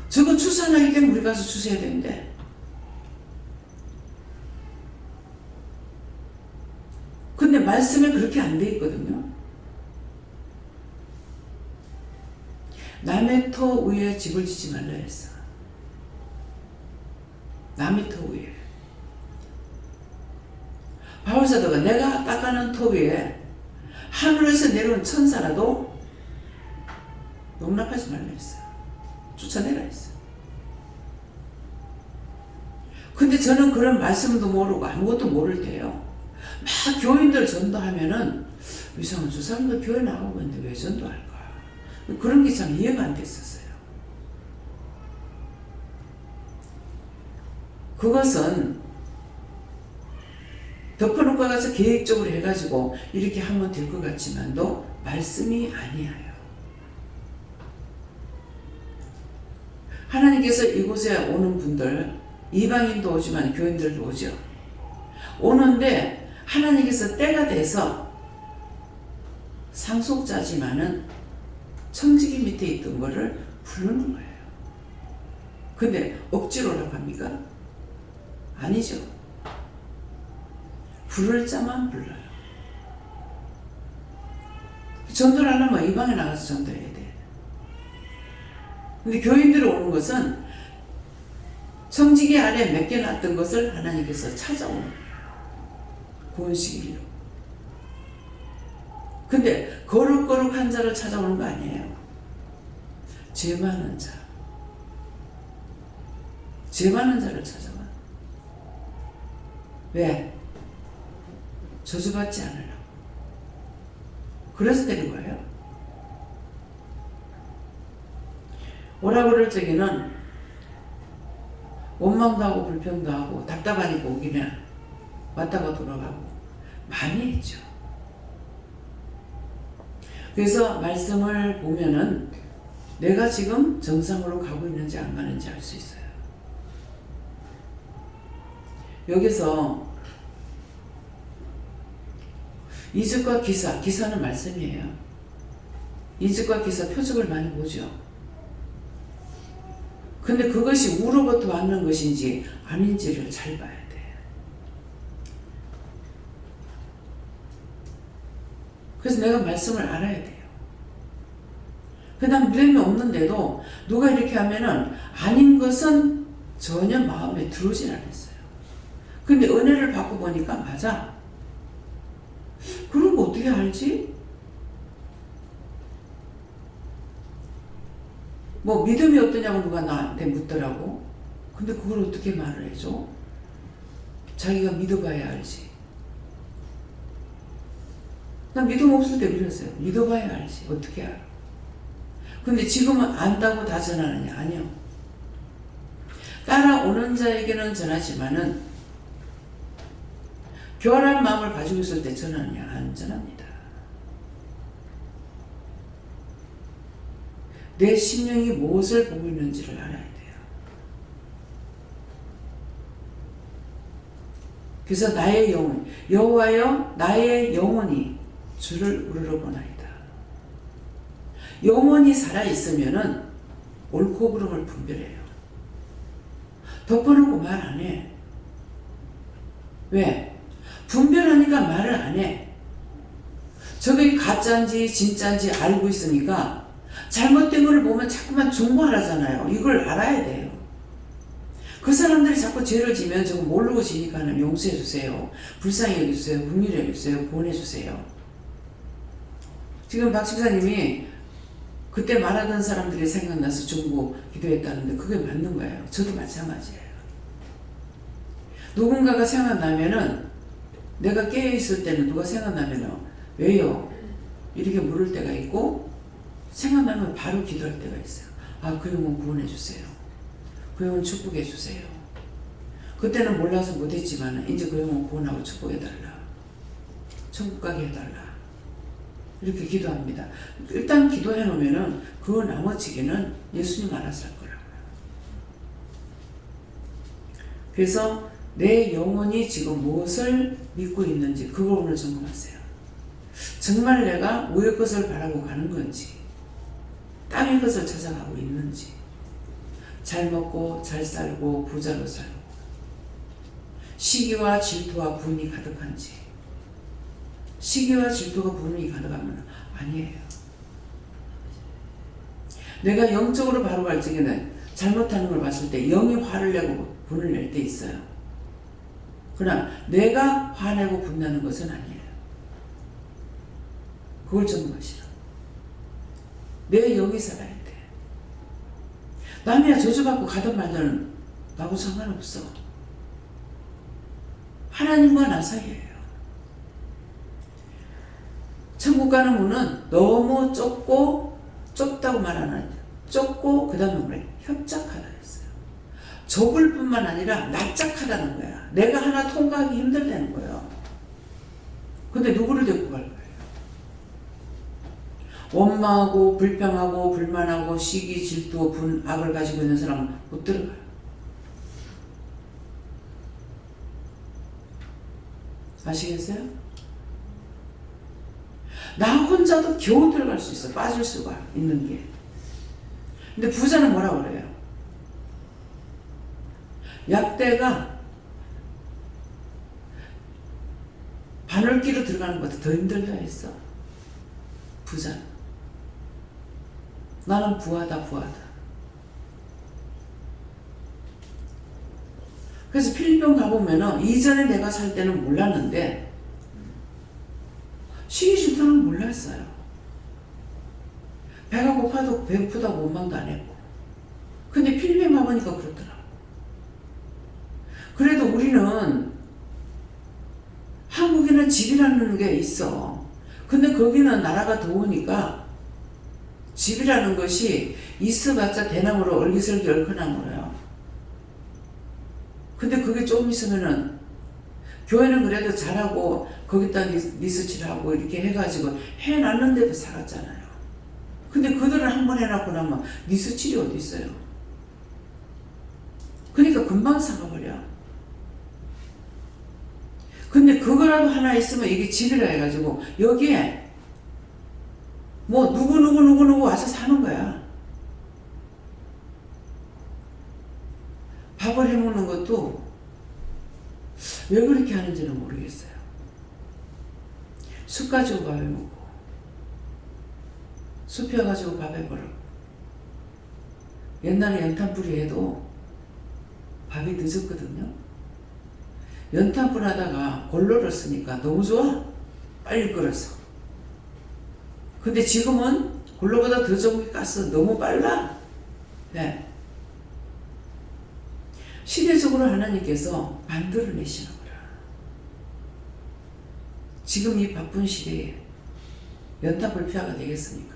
Speaker 1: 저거 추산하기 때문에 우리 가서 주셔야 되는데 근데 말씀에 그렇게 안 돼 있거든요. 남의 터 위에 집을 짓지 말라 했어. 남의 터 위에. 바울사도가 내가 닦아놓은 터 위에 하늘에서 내려온 천사라도 용납하지 말라 했어요. 쫓아내라 했어요. 근데 저는 그런 말씀도 모르고 아무것도 모를 때요. 막 교인들 전도하면은 이상한 저 사람들 교회 나가고 있는데 왜 전도할까? 그런 게 참 이해가 안 됐었어요. 그것은 덮어놓고 가서 계획적으로 해가지고 이렇게 하면 될 것 같지만도 말씀이 아니에요. 하나님께서 이곳에 오는 분들 이방인도 오지만 교인들도 오죠. 오는데 하나님께서 때가 돼서 상속자지만은 청지기 밑에 있던 거를 부르는 거예요. 근데 억지로라고 합니까? 아니죠. 부를 자만 불러요. 전도를 하려면 이방에 나가서 전도해야 돼. 근데 교인들이 오는 것은 청지기 아래 맡겨놨던 것을 하나님께서 찾아오는 거예요. 구원시키려. 근데 거룩거룩한 자를 찾아오는 거 아니에요. 죄 많은 자. 죄 많은 자를 찾아와. 왜? 저주받지 않으려고. 그래서 데린 거예요. 오라 그럴 적에는 원망도 하고 불평도 하고 답답하니까 오기는 왔다가 돌아가고 많이 했죠. 그래서 말씀을 보면은 내가 지금 정상으로 가고 있는지 안 가는지 알 수 있어요. 여기서 이적과 기사, 기사는 말씀이에요. 이적과 기사 표적을 많이 보죠. 근데 그것이 우로부터 왔는 것인지 아닌지를 잘 봐야 돼. 그래서 내가 말씀을 알아야 돼요. 난 믿음이 없는데도 누가 이렇게 하면은 아닌 것은 전혀 마음에 들어오진 않았어요. 근데 은혜를 받고 보니까 맞아. 그런 거 어떻게 알지? 뭐 믿음이 어떠냐고 누가 나한테 묻더라고. 근데 그걸 어떻게 말을 해줘? 자기가 믿어봐야 알지. 난 믿음 없을 때 그랬어요. 믿어봐야 알지. 어떻게 알아? 근데 지금은 안다고 다 전하느냐? 아니요. 따라오는 자에게는 전하지만은 교활한 마음을 가지고 있을 때 전하느냐? 안 전합니다. 내 심령이 무엇을 보고 있는지를 알아야 돼요. 그래서 나의 영혼, 여호와여 나의 영혼이 주를 우러러보나이다. 영혼이 살아있으면은 옳고 그름을 분별해요. 덮어놓고 말 안 해. 왜? 분별하니까 말을 안 해. 저게 가짜인지 진짜인지 알고 있으니까 잘못된 걸 보면 자꾸만 중보하라잖아요. 이걸 알아야 돼요. 그 사람들이 자꾸 죄를 지면 저거 모르고 지니까는 용서해 주세요. 불쌍히 여겨주세요. 긍휼히 여겨주세요. 구원해 주세요. 지금 박 집사님이 그때 말하던 사람들이 생각나서 중보 기도했다는데 그게 맞는 거예요. 저도 마찬가지예요. 누군가가 생각나면은 내가 깨어있을 때는 누가 생각나면은 왜요? 이렇게 물을 때가 있고 생각나면 바로 기도할 때가 있어요. 아, 그 영혼 구원해 주세요. 그 영혼 축복해 주세요. 그때는 몰라서 못했지만 이제 그 영혼 구원하고 축복해달라. 천국 가게 해달라. 이렇게 기도합니다. 일단 기도해 놓으면은 그 나머지기는 예수님 알아서 할 거라고요. 그래서 내 영혼이 지금 무엇을 믿고 있는지 그걸 오늘 점검하세요. 정말 내가 위의 것을 바라고 가는 건지, 땅의 것을 찾아가고 있는지, 잘 먹고 잘 살고 부자로 살고 시기와 질투와 분이 가득한지. 시기와 질투가 분이 가득하면 아니에요. 내가 영적으로 바로 갈 적에는 잘못하는 걸 봤을 때 영이 화를 내고 분을 낼 때 있어요. 그러나 내가 화내고 분나는 것은 아니에요. 그걸 점검하시라. 내 영이 살아야 돼. 남이야 저주받고 가든 말든 나하고 상관없어. 하나님과 나 사이예요. 천국 가는 문은 너무 좁다고 말 안 하죠. 좁고 그 다음에 뭐래? 협착하다 했어요. 좁을 뿐만 아니라 납작하다는 거야. 내가 하나 통과하기 힘들다는 거예요. 근데 누구를 데리고 갈 거예요? 원망하고 불평하고 불만하고 시기 질투 분 악을 가지고 있는 사람은 못 들어가요. 아시겠어요? 나 혼자도 겨우 들어갈 수 있어. 빠질 수가 있는 게. 근데 부자는 뭐라 그래요? 약대가 바늘기로 들어가는 것보다 더 힘들다 했어. 부자는. 나는 부하다. 그래서 필리핀 가보면은 이전에 내가 살 때는 몰랐는데 시기 질투는 몰랐어요. 배가 고파도 배고프다고 원망도 안 했고. 근데 필리핀 가보니까 그렇더라고. 그래도 우리는 한국에는 집이라는 게 있어. 근데 거기는 나라가 더우니까 집이라는 것이 있어봤자 대나무로 얼기설기 얼큰나무로요. 근데 그게 조금 있으면은 교회는 그래도 잘하고 거기다 리서치를 이렇게 해가지고 해놨는데도 살았잖아요. 근데 그들은 한 번 해놓고 나면 리서치이 어디 있어요? 그러니까 금방 사가버려. 근데 그거라도 하나 있으면 이게 집이라 해가지고 여기에 뭐 누구 와서 사는 거야. 밥을 해먹는 것도 왜 그렇게 하는지는 모르겠어요. 쑥 가지고 밥해 먹고 쑥 펴가지고 밥해 버리고. 옛날에 연탄불이 해도 밥이 늦었거든요. 연탄불 하다가 골로를 쓰니까 너무 좋아. 빨리 끓어서. 근데 지금은 골로보다 더 좋은 게 가스 너무 빨라. 네. 시대적으로 하나님께서 만들어내시는 거야. 지금 이 바쁜 시대에 연탄불 피하가 되겠습니까?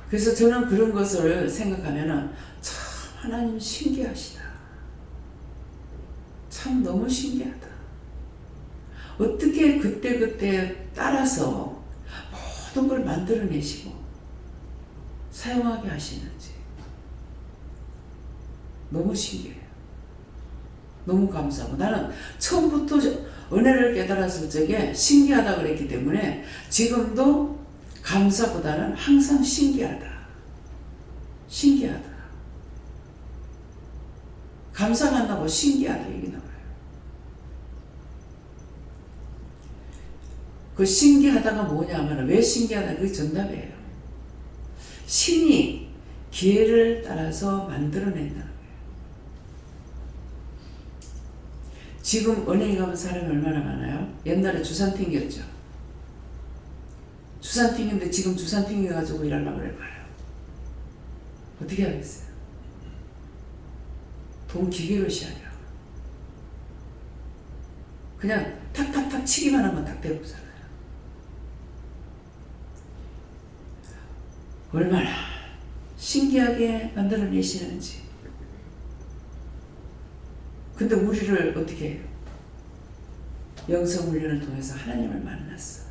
Speaker 1: 그래서 저는 그런 것을 생각하면은 참 하나님 신기하시다. 참 너무 신기하다. 어떻게 그때 따라서 모든 걸 만들어내시고 사용하게 하시는지 너무 신기해요. 너무 감사하고 나는 처음부터 은혜를 깨달았을 적에 신기하다 그랬기 때문에 지금도 감사보다는 항상 신기하다. 감사가 안 나고 신기하다 얘기 나와요. 그 신기하다가 뭐냐 하면 왜 신기하다 그게 정답이에요. 신이 기회를 따라서 만들어낸다는 거예요. 지금 은행에 가면 사람이 얼마나 많아요? 옛날에 주산 튕겼죠. 주산 튕겼는데 지금 주산 튕겨가지고 일하려고 그래봐요. 어떻게 하겠어요? 돈 기계로 시하냐. 그냥 탁탁탁 치기만 하면 탁 되고잖아요. 얼마나 신기하게 만들어내시는지. 근데 우리를 어떻게 해요? 영성훈련을 통해서 하나님을 만났어.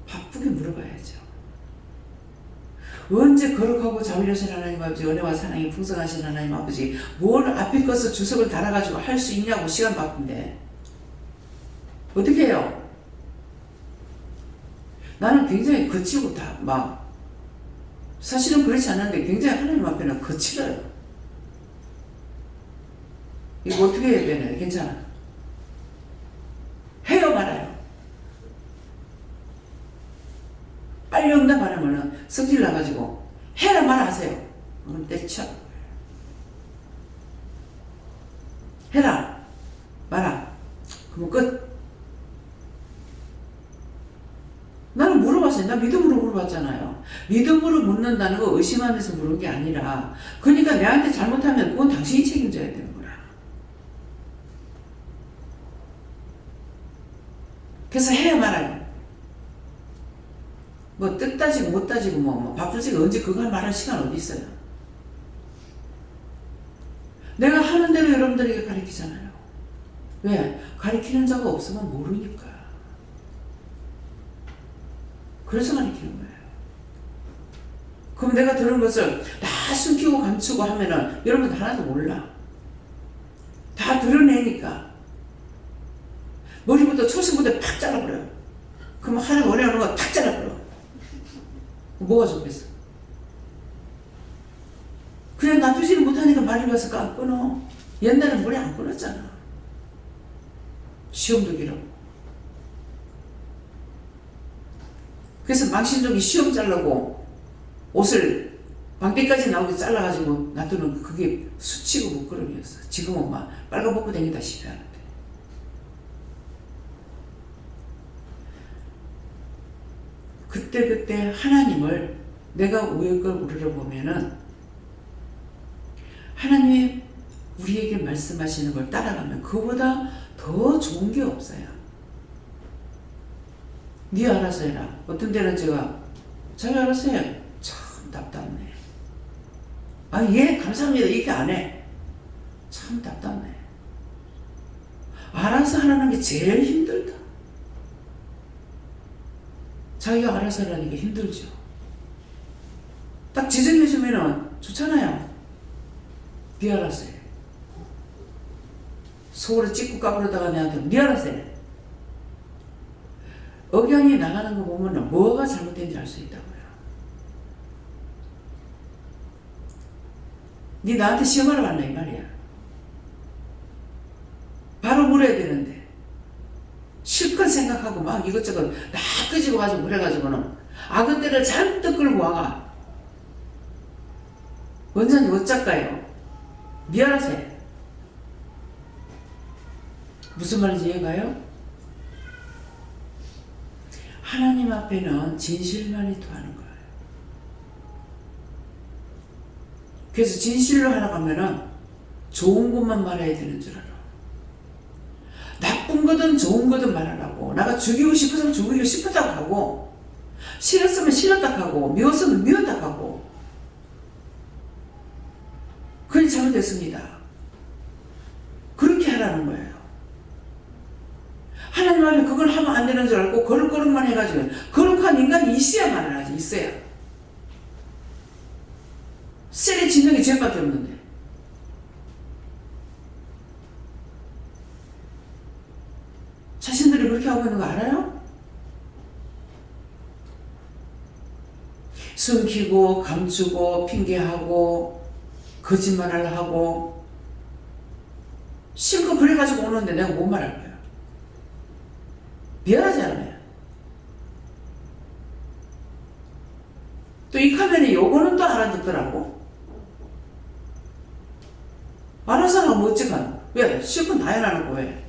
Speaker 1: 바쁘게 물어봐야죠. 언제 거룩하고 자비로우신 하나님 아버지, 은혜와 사랑이 풍성하신 하나님 아버지, 뭘 앞에 것을 주석을 달아가지고 할 수 있냐고. 시간 바쁜데 어떻게 해요? 나는 굉장히 거치고 막 사실은 그렇지 않은데 굉장히 하나님 앞에는 거칠어요. 이거 어떻게 해야 되나? 괜찮아. 해요 말아요. 빨리 응답 안 하면은 성질 나가지고 해라 말하세요. 그럼 때쳐. 해라 말아. 그러면 끝. 나는 물어봤어요. 나 믿음으로 물어봤잖아요. 믿음으로 묻는다는 거 의심하면서 물은 게 아니라, 그러니까 내한테 잘못하면 그건 당신이 책임져야 되는 거야. 그래서 해야 말아요. 뭐 뜻 따지고 못 따지고 뭐 바쁘지가 언제 그거 말할 시간 어디 있어요. 내가 하는 대로 여러분들에게 가르치잖아요. 왜? 가르치는 자가 없으면 모르니까. 그래서 가르치는 거예요. 그럼 내가 들은 것을 다 숨기고 감추고 하면은 여러분 하나도 몰라. 다 드러내니까. 머리부터 초심부터 팍 잘라버려요. 그럼 하나님 원하는 거 탁 잘라버려. 뭐가 좋겠어? 그냥 놔두지를 못하니까 말이 가서 끊어. 옛날엔 머리 안 끊었잖아. 시험도 길어. 그래서 망신족이 시험 자르고 옷을 방귀까지 나오게 잘라가지고 놔두는 그게 수치고 부끄러움이었어. 지금은 막 빨가벗고 다니다시피 하는데. 그때 하나님을 내가 우역을 우러러보면은 하나님이 우리에게 말씀하시는 걸 따라가면 그보다 더 좋은 게 없어요. 네 알아서 해라. 어떤 때는 제가 자기 알아서 해. 참 답답네. 아, 예, 감사합니다. 이렇게 안 해. 참 답답네. 알아서 하라는 게 제일 힘들다. 자기가 알아서 하라는 게 힘들죠. 딱 지정해주면은 좋잖아요. 네 알아서 해. 속으로 찍고 까부러다가 내한테 네 알아서 해. 억양이 나가는 거 보면 뭐가 잘못된지 알 수 있다고요. 네 나한테 시험하러 왔나 이 말이야. 바로 물어야 되는데 실컷 생각하고 막 이것저것 다 끄집어 가지고 그래가지고는 악어떼를 잔뜩 끌고 와가. 원장님 어쩔까요? 미안하세요. 무슨 말인지 이해가요? 하나님 앞에는 진실만이 통하는 거예요. 그래서 진실로 하나가면은 좋은 것만 말해야 되는 줄 알아. 나쁜 거든 좋은 거든 말하라고. 내가 죽이고 싶어서 죽이고 싶었다고 하고, 싫었으면 싫었다고 하고, 미웠으면 미웠다고 하고. 그게 잘못됐습니다. 그렇게 하라는 거예요. 하나님 앞에 그걸 하면 안 되는 줄 알고 거룩거룩만 해가지고, 거룩한 인간이 있어야만 하지. 있어야. 셀에 짓는 게 죄밖에 없는데. 자신들이 그렇게 하고 있는 거 알아요? 숨기고 감추고 핑계하고 거짓말을 하고 실컷 그래가지고 오는데 내가 못 말할 거야. 미안하지 않아요? 또 이 카면에 요거는 또 알아듣더라고. 알아서 하면 어찌간. 왜? 실컷 다 해놔놓고 왜?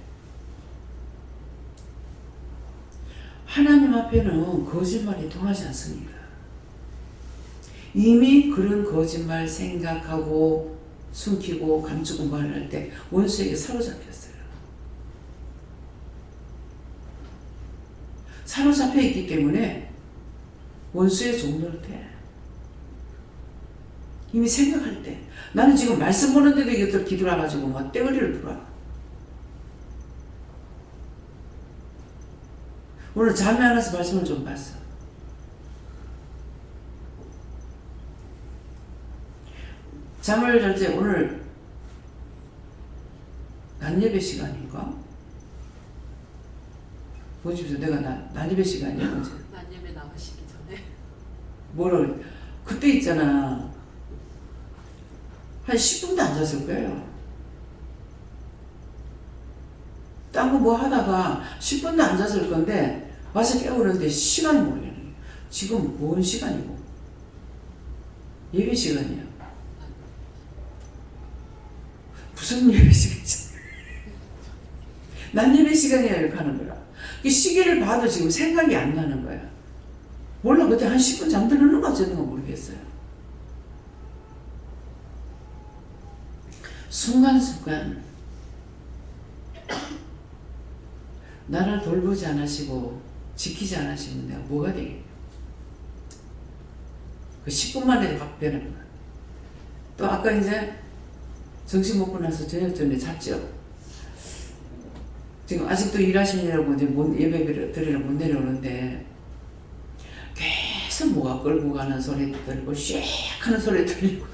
Speaker 1: 하나님 앞에는 거짓말이 통하지 않습니다. 이미 그런 거짓말 생각하고 숨기고 감추고 말할 때 원수에게 사로잡혔어요. 사로잡혀 있기 때문에 원수의 종로를 돼. 이미 생각할 때. 나는 지금 말씀 보는데도 이것들 기도해가지고 막 떼거리를 돌아. 오늘 잠이 안 와서 말씀을 좀 봤어. 잠을 잘 때 오늘 낮예배 시간인가? 보십시오. 내가 낮예배 시간이야. 어제.
Speaker 11: 낮예배 나오시기 전에.
Speaker 1: 뭐라 그래. 그때 있잖아. 한 10분도 안 잤을 거예요. 딴 거 뭐 하다가 10분도 안 잤을 건데 와서 깨우는데 시간이 모르겠네. 지금 뭔 시간이고? 예배 시간이야. 무슨 예배 시간이지? 난 예배 시간이야 이렇게 하는 거야. 이 시계를 봐도 지금 생각이 안 나는 거야. 몰라 그때 한 10분 잠들었는가 어쨌는가 모르겠어요. 순간순간 나를 돌보지 않으시고 지키지 않으시면 내가 뭐가 되겠냐. 그 10분 만에 확 변하는 거야. 또 아까 이제 점심 먹고 나서 저녁 전에 잤죠. 지금 아직도 일하시느라고 이제 예배 드리러 못 내려오는데 계속 뭐가 끌고 가는 소리 들리고 쉐익 하는 소리 들리고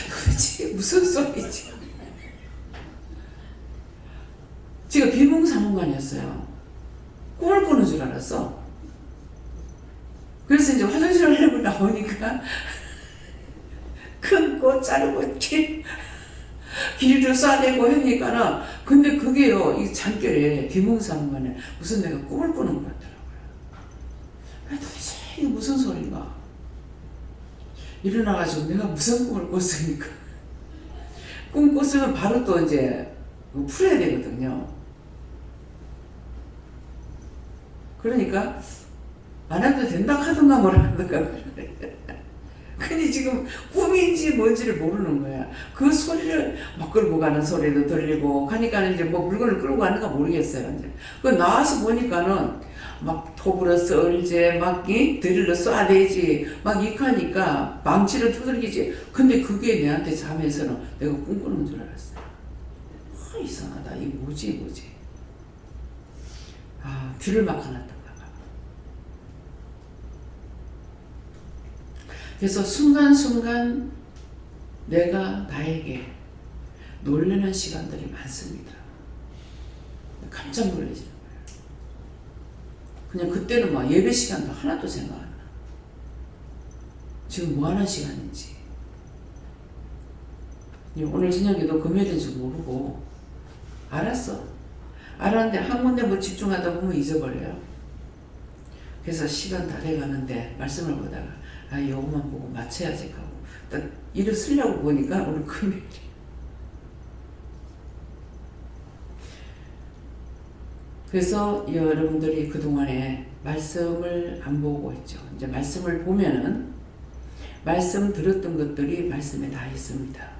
Speaker 1: 도대체 무슨 소리지? 제가 비몽사몽간이었어요. 꿈을 꾸는 줄 알았어. 그래서 이제 화장실을 하려고 나오니까 큰 꽃 자르고 길이를 쏴대고 하니까는 근데 그게요 이 잠결에 비몽사몽간에 무슨 내가 꿈을 꾸는 것 같더라고요. 도대체 이게 무슨 소린가? 일어나가지고 내가 무슨 꿈을 꿨으니까 꿈 꿨으면 바로 또 이제 풀어야 되거든요. 그러니까 안 해도 된다 하던가 뭐라 하던가 근데 지금 꿈인지 뭔지를 모르는 거야. 그 소리를 막 끌고 가는 소리도 들리고 하니까 이제 뭐 물건을 끌고 가는가 모르겠어요. 이제 그 나와서 보니까는 막 톱으로 썰지 막 드릴로 쏴대지 막 익하니까 망치를 두들기지. 근데 그게 내한테 잠에서는 내가 꿈꾸는 줄 알았어요. 아 이상하다. 이게 뭐지. 아 귀를 막아놨던가 봐. 그래서 순간순간 내가 나에게 놀라는 시간들이 많습니다. 깜짝 놀라지는 거예요. 그냥 그때는 막 예배 시간도 하나도 생각 안 나. 지금 뭐 하는 시간인지. 오늘 저녁에도 금요일인 줄 모르고 알았어. 알았는데 한 군데 뭐 집중하다 보면 잊어버려요. 그래서 시간 다 돼가는데 말씀을 보다가 아 요것만 보고 맞춰야지 하고 딱 일을 쓰려고 보니까 오늘 금요일이에요. 그래서 여러분들이 그동안에 말씀을 안 보고 있죠. 이제 말씀을 보면은 말씀 들었던 것들이 말씀에 다 있습니다.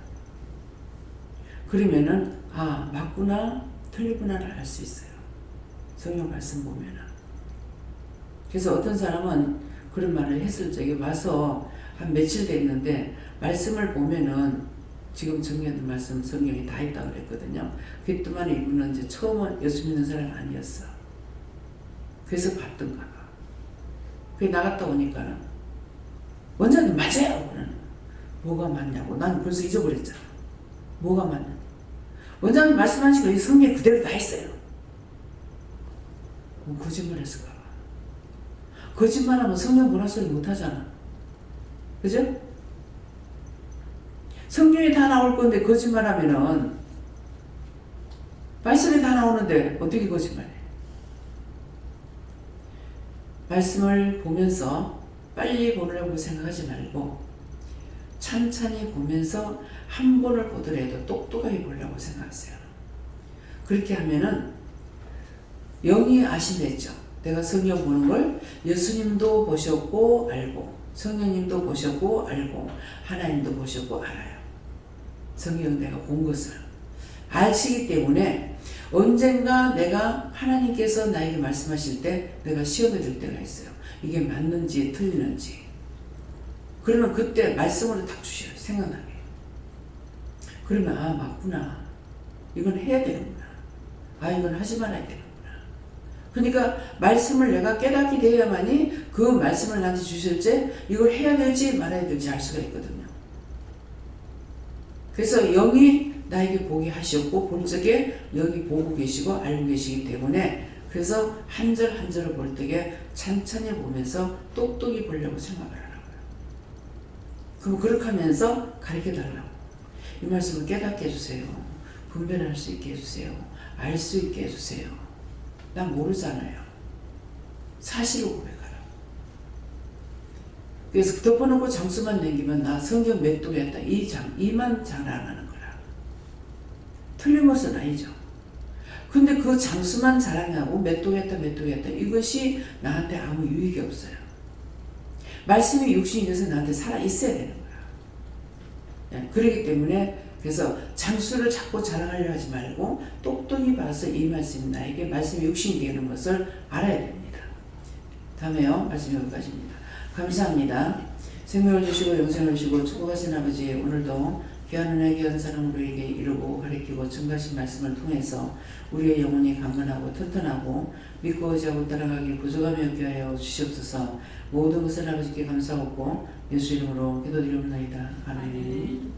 Speaker 1: 그러면은 아 맞구나 틀리구나를 알 수 있어요. 성경 말씀 보면은. 그래서 어떤 사람은 그런 말을 했을 적에 와서 한 며칠 됐는데 말씀을 보면은 지금 정리하는 말씀 성경에 다 있다고 그랬거든요. 그랬더만 이분은 이제 처음 예수 믿는 사람이 아니었어. 그래서 봤던가 봐. 그게 나갔다 오니까는 원장님 맞아요. 그러는 뭐가 맞냐고. 난 벌써 잊어버렸잖아. 뭐가 맞냐. 원장님 말씀하신 거 이 성경에 그대로 다 있어요. 뭐 거짓말 했을까 봐. 거짓말하면 성경 보라 소리 못하잖아. 그죠? 성경에 다 나올 건데 거짓말하면은 말씀에 다 나오는데 어떻게 거짓말해? 말씀을 보면서 빨리 보려고 생각하지 말고 찬찬히 보면서 한 번을 보더라도 똑똑하게 보려고 생각하세요. 그렇게 하면은 영이 아신댔죠. 내가 성경 보는 걸 예수님도 보셨고 알고 성령님도 보셨고 알고 하나님도 보셨고 알아요. 성경 내가 본 것을 아시기 때문에 언젠가 내가 하나님께서 나에게 말씀하실 때 내가 시험에 들 때가 있어요. 이게 맞는지 틀리는지. 그러면 그때 말씀으로 딱 주셔요. 생각나게. 그러면 아 맞구나. 이건 해야 되는구나. 아 이건 하지 말아야 되는구나. 그러니까 말씀을 내가 깨닫게 되어야만이 그 말씀을 나한테 주실 때 이걸 해야 될지 말아야 될지 알 수가 있거든요. 그래서 영이 나에게 보게 하셨고 본적에 영이 보고 계시고 알고 계시기 때문에 그래서 한 절 한 절을 볼 때에 찬찬히 보면서 똑똑히 보려고 생각을 하라고요. 그럼 그렇게 하면서 가르쳐 달라고. 이 말씀을 깨닫게 해주세요. 분별할 수 있게 해주세요. 알 수 있게 해주세요. 난 모르잖아요. 사실을 고백하라고. 그래서 덮어놓고 장수만 남기면 나 성경 몇 독 했다. 이만 자랑하는 거라. 틀린 것은 아니죠. 근데 그 장수만 자랑하고 몇 독 했다 이것이 나한테 아무 유익이 없어요. 말씀이 육신이 돼서 나한테 살아있어야 되는 거야. 그렇기 때문에 그래서 장수를 자꾸 자랑하려 하지 말고 똑똑히 봐서 이 말씀이 나에게 말씀이 육신이 되는 것을 알아야 됩니다. 다음에요. 말씀 여기까지입니다. 감사합니다. 생명을 주시고 영생을 주시고 축복하신 아버지, 오늘도 귀한 은혜 귀한 사랑 우리에게 이루고 가르치고 증가하신 말씀을 통해서 우리의 영혼이 강건하고 튼튼하고 믿고 의지하고 따라가길 부족함이 없게 하여 주시옵소서. 모든 것을 아버지께 감사하고 예수 이름으로 기도드리옵나이다. 아멘.